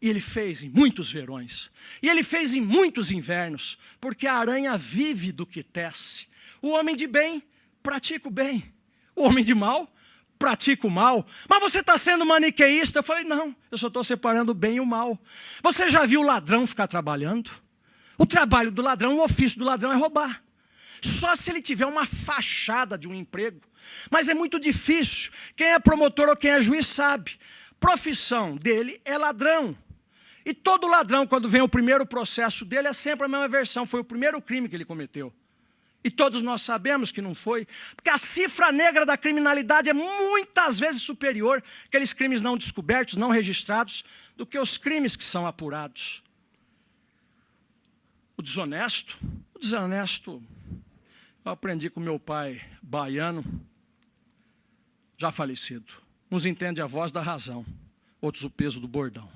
E ele fez em muitos verões. E ele fez em muitos invernos. Porque a aranha vive do que tece. O homem de bem pratica o bem. O homem de mal pratica o mal. Mas você está sendo maniqueísta? Eu falei, não, eu só estou separando o bem e o mal. Você já viu o ladrão ficar trabalhando? O trabalho do ladrão, o ofício do ladrão é roubar. Só se ele tiver uma fachada de um emprego. Mas é muito difícil. Quem é promotor ou quem é juiz sabe. Profissão dele é ladrão. E todo ladrão, quando vem o primeiro processo dele, é sempre a mesma versão. Foi o primeiro crime que ele cometeu. E todos nós sabemos que não foi, porque a cifra negra da criminalidade é muitas vezes superior àqueles crimes não descobertos, não registrados, do que os crimes que são apurados. O desonesto, eu aprendi com meu pai baiano, já falecido. Uns entendem a voz da razão, outros o peso do bordão.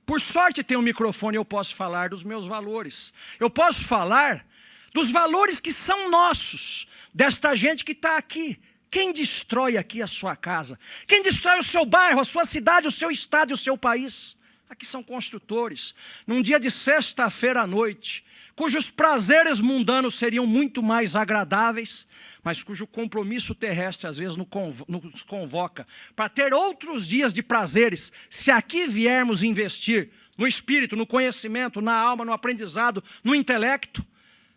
Por sorte tem um microfone e eu posso falar dos meus valores. Eu posso falar dos valores que são nossos, desta gente que está aqui. Quem destrói aqui a sua casa? Quem destrói o seu bairro, a sua cidade, o seu estado e o seu país? Aqui são construtores. Num dia de sexta-feira à noite, cujos prazeres mundanos seriam muito mais agradáveis, mas cujo compromisso terrestre às vezes nos convoca para ter outros dias de prazeres, se aqui viermos investir no espírito, no conhecimento, na alma, no aprendizado, no intelecto,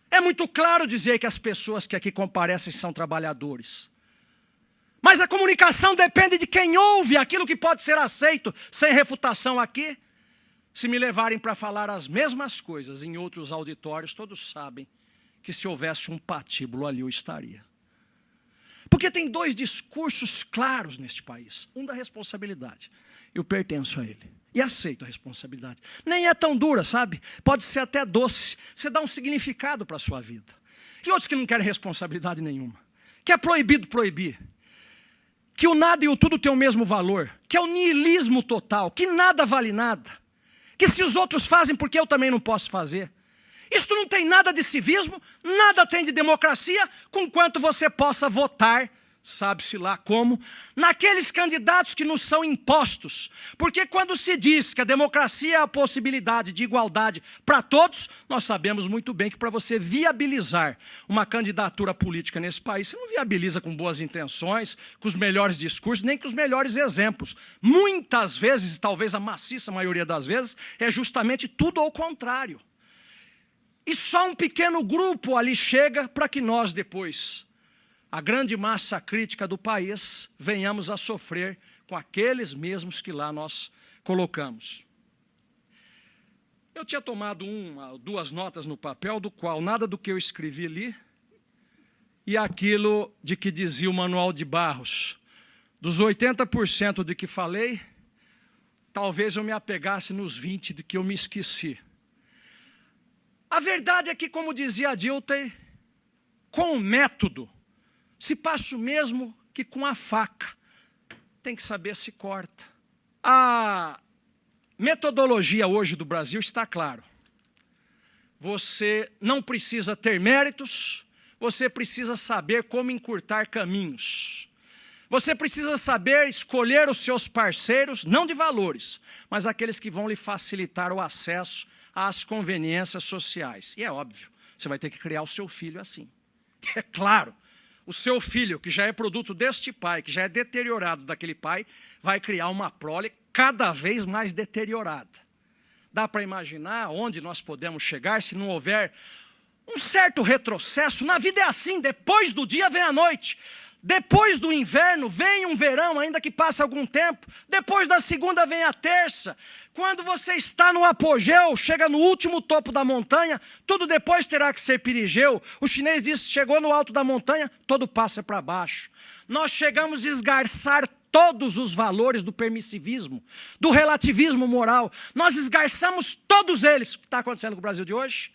é muito claro dizer que as pessoas que aqui comparecem são trabalhadores. Mas a comunicação depende de quem ouve aquilo que pode ser aceito sem refutação aqui. Se me levarem para falar as mesmas coisas em outros auditórios, todos sabem que se houvesse um patíbulo ali eu estaria. Porque tem dois discursos claros neste país. Um da responsabilidade. Eu pertenço a ele. E aceito a responsabilidade. Nem é tão dura, sabe? Pode ser até doce. Você dá um significado para a sua vida. E outros que não querem responsabilidade nenhuma. Que é proibido proibir. Que o nada e o tudo têm o mesmo valor. Que é o niilismo total. Que nada vale nada. Que se os outros fazem, porque eu também não posso fazer. Isto não tem nada de civismo, nada tem de democracia, conquanto você possa votar, sabe-se lá como, naqueles candidatos que nos são impostos. Porque quando se diz que a democracia é a possibilidade de igualdade para todos, nós sabemos muito bem que para você viabilizar uma candidatura política nesse país, você não viabiliza com boas intenções, com os melhores discursos, nem com os melhores exemplos. Muitas vezes, talvez a maciça maioria das vezes, é justamente tudo ao contrário. E só um pequeno grupo ali chega para que nós depois, a grande massa crítica do país, venhamos a sofrer com aqueles mesmos que lá nós colocamos. Eu tinha tomado duas notas no papel, do qual nada do que eu escrevi ali, e aquilo de que dizia o Manuel de Barros. Dos 80% de que falei, talvez eu me apegasse nos 20% de que eu me esqueci. A verdade é que, como dizia a Dilthey, com o método, se passa o mesmo que com a faca. Tem que saber se corta. A metodologia hoje do Brasil está claro. Você não precisa ter méritos, você precisa saber como encurtar caminhos. Você precisa saber escolher os seus parceiros, não de valores, mas aqueles que vão lhe facilitar o acesso às conveniências sociais. E é óbvio, você vai ter que criar o seu filho assim. É claro, o seu filho, que já é produto deste pai, que já é deteriorado daquele pai, vai criar uma prole cada vez mais deteriorada. Dá para imaginar onde nós podemos chegar se não houver um certo retrocesso? Na vida é assim, depois do dia vem a noite. Depois do inverno vem um verão, ainda que passe algum tempo. Depois da segunda vem a terça. Quando você está no apogeu, chega no último topo da montanha, tudo depois terá que ser perigeu. O chinês disse, chegou no alto da montanha, todo passa para baixo. Nós chegamos a esgarçar todos os valores do permissivismo, do relativismo moral. Nós esgarçamos todos eles. O que está acontecendo com o Brasil de hoje?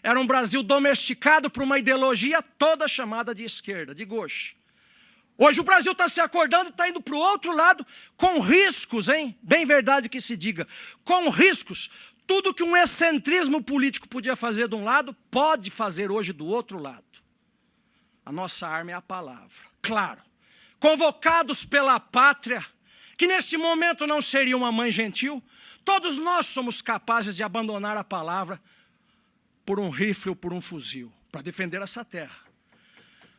Era um Brasil domesticado por uma ideologia toda chamada de esquerda, de gauche. Hoje o Brasil está se acordando e está indo para o outro lado com riscos, hein? Bem verdade que se diga. Com riscos. Tudo que um excentrismo político podia fazer de um lado, pode fazer hoje do outro lado. A nossa arma é a palavra. Claro. Convocados pela pátria, que neste momento não seria uma mãe gentil, todos nós somos capazes de abandonar a palavra por um rifle ou por um fuzil, para defender essa terra.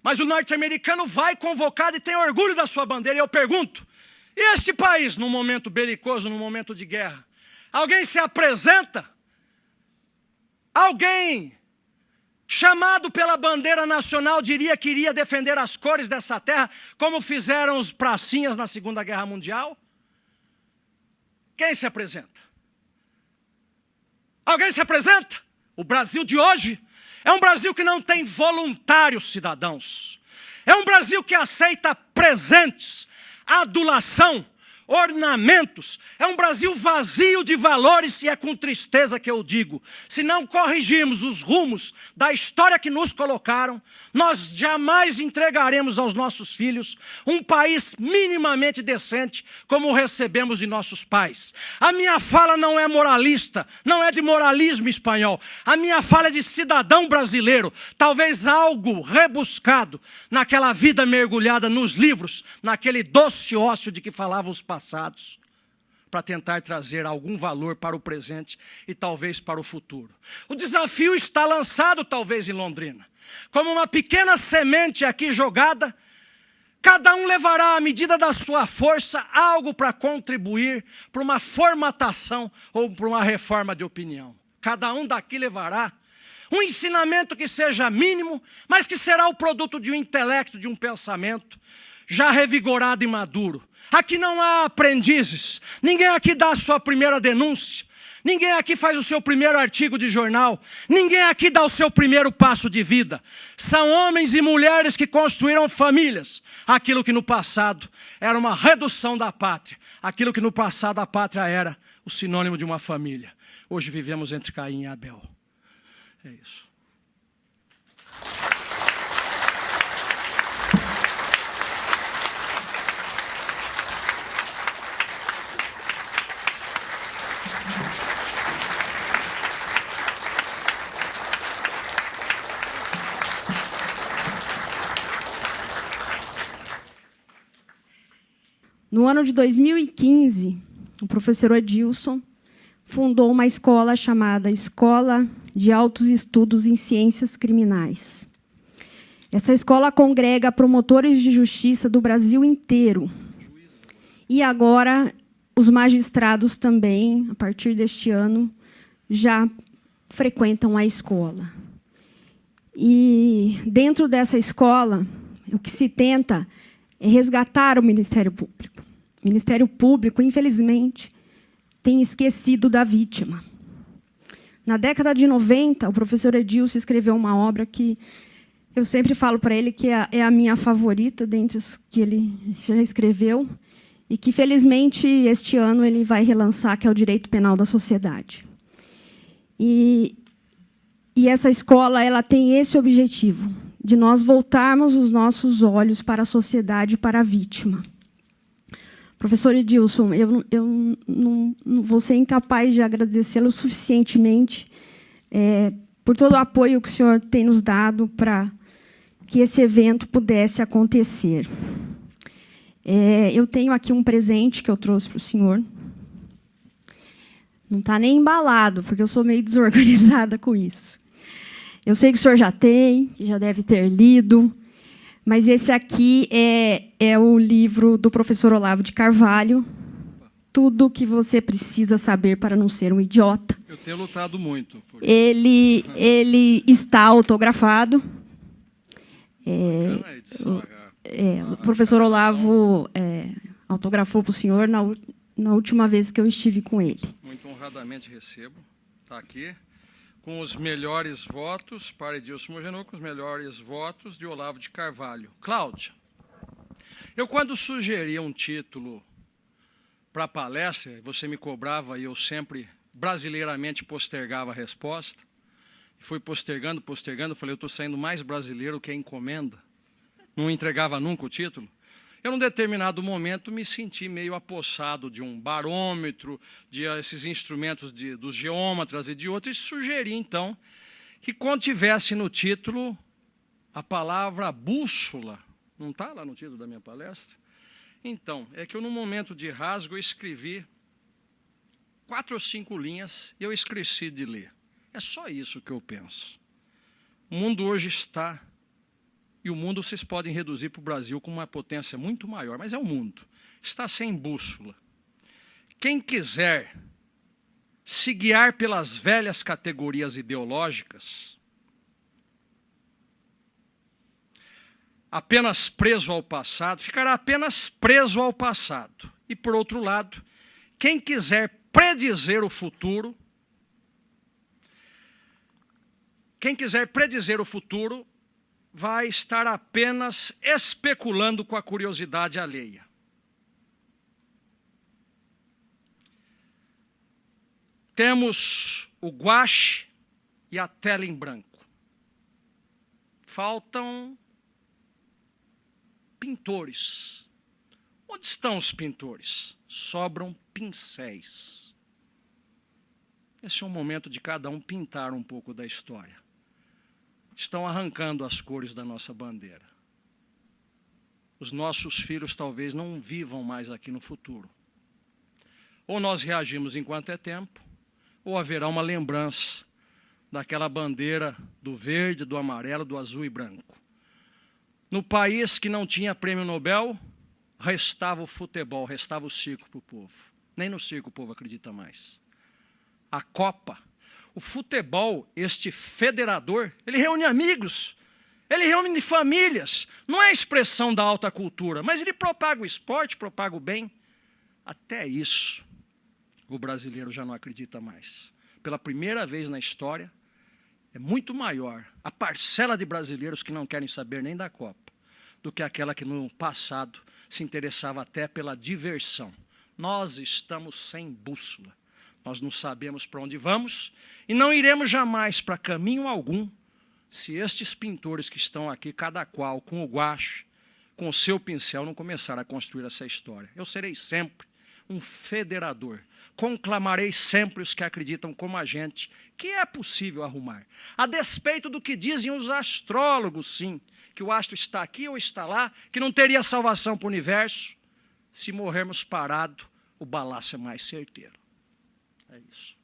Mas o norte-americano vai convocado e tem orgulho da sua bandeira. E eu pergunto, e este país, num momento belicoso, num momento de guerra? Alguém se apresenta? Alguém chamado pela bandeira nacional diria que iria defender as cores dessa terra, como fizeram os pracinhas na Segunda Guerra Mundial? Quem se apresenta? Alguém se apresenta? O Brasil de hoje é um Brasil que não tem voluntários cidadãos. É um Brasil que aceita presentes, adulação, ornamentos. É um Brasil vazio de valores e é com tristeza que eu digo. Se não corrigirmos os rumos da história que nos colocaram, nós jamais entregaremos aos nossos filhos um país minimamente decente como o recebemos de nossos pais. A minha fala não é moralista, não é de moralismo espanhol. A minha fala é de cidadão brasileiro, talvez algo rebuscado naquela vida mergulhada nos livros, naquele doce ócio de que falavam os passados, para tentar trazer algum valor para o presente e talvez para o futuro. O desafio está lançado talvez em Londrina. Como uma pequena semente aqui jogada, cada um levará à medida da sua força algo para contribuir para uma formatação ou para uma reforma de opinião. Cada um daqui levará um ensinamento que seja mínimo, mas que será o produto de um intelecto, de um pensamento já revigorado e maduro. Aqui não há aprendizes, ninguém aqui dá a sua primeira denúncia, ninguém aqui faz o seu primeiro artigo de jornal, ninguém aqui dá o seu primeiro passo de vida. São homens e mulheres que construíram famílias. Aquilo que no passado era uma redução da pátria, aquilo que no passado a pátria era o sinônimo de uma família. Hoje vivemos entre Caim e Abel. É isso. No ano de 2015, o professor Edilson fundou uma escola chamada Escola de Altos Estudos em Ciências Criminais. Essa escola congrega promotores de justiça do Brasil inteiro. E agora, os magistrados também, a partir deste ano, já frequentam a escola. E, dentro dessa escola, o que se tenta é resgatar o Ministério Público. O Ministério Público, infelizmente, tem esquecido da vítima. Na década de 90, o professor Edilson escreveu uma obra que eu sempre falo para ele que é a minha favorita dentre as que ele já escreveu e que, felizmente, este ano ele vai relançar, que é o Direito Penal da Sociedade. E essa escola ela tem esse objetivo, de nós voltarmos os nossos olhos para a sociedade e para a vítima. Professor Edilson, eu não vou ser incapaz de agradecê-lo suficientemente por todo o apoio que o senhor tem nos dado para que esse evento pudesse acontecer. Eu tenho aqui um presente que eu trouxe para o senhor. Não está nem embalado, porque eu sou meio desorganizada com isso. Eu sei que o senhor já tem, que já deve ter lido, mas esse aqui é o livro do professor Olavo de Carvalho, Tudo o que você precisa saber para não ser um idiota. Eu tenho lutado muito por isso. Ele está autografado. O professor Olavo autografou para o senhor na última vez que eu estive com ele. Muito honradamente recebo. Está aqui. Com os melhores votos para Edilson Mogenor, com os melhores votos de Olavo de Carvalho. Cláudia, eu quando sugeria um título para a palestra, você me cobrava e eu sempre brasileiramente postergava a resposta. Fui postergando, falei, eu estou saindo mais brasileiro que a encomenda. Não entregava nunca o título. Eu, num determinado momento, me senti meio apossado de um barômetro, de esses instrumentos dos geômetras e de outros, e sugeri, então, que contivesse no título a palavra bússola. Não está lá no título da minha palestra? Então, é que eu, num momento de rasgo, eu escrevi 4 ou 5 linhas e eu esqueci de ler. É só isso que eu penso. O mundo hoje está... E o mundo vocês podem reduzir para o Brasil com uma potência muito maior, mas é o mundo. Está sem bússola. Quem quiser se guiar pelas velhas categorias ideológicas, apenas preso ao passado, ficará apenas preso ao passado. E, por outro lado, quem quiser predizer o futuro, vai estar apenas especulando com a curiosidade alheia. Temos o guache e a tela em branco. Faltam pintores. Onde estão os pintores? Sobram pincéis. Esse é o momento de cada um pintar um pouco da história. Estão arrancando as cores da nossa bandeira. Os nossos filhos talvez não vivam mais aqui no futuro. Ou nós reagimos enquanto é tempo, ou haverá uma lembrança daquela bandeira do verde, do amarelo, do azul e branco. No país que não tinha prêmio Nobel, restava o futebol, restava o circo para o povo. Nem no circo o povo acredita mais. A Copa, o futebol, este federador, ele reúne amigos, ele reúne famílias. Não é expressão da alta cultura, mas ele propaga o esporte, propaga o bem. Até isso, o brasileiro já não acredita mais. Pela primeira vez na história, é muito maior a parcela de brasileiros que não querem saber nem da Copa, do que aquela que no passado se interessava até pela diversão. Nós estamos sem bússola. Nós não sabemos para onde vamos e não iremos jamais para caminho algum se estes pintores que estão aqui, cada qual com o guache, com o seu pincel, não começar a construir essa história. Eu serei sempre um federador. Conclamarei sempre os que acreditam como a gente que é possível arrumar. A despeito do que dizem os astrólogos, sim, que o astro está aqui ou está lá, que não teria salvação para o universo. Se morrermos parado, o balaço é mais certeiro. É isso.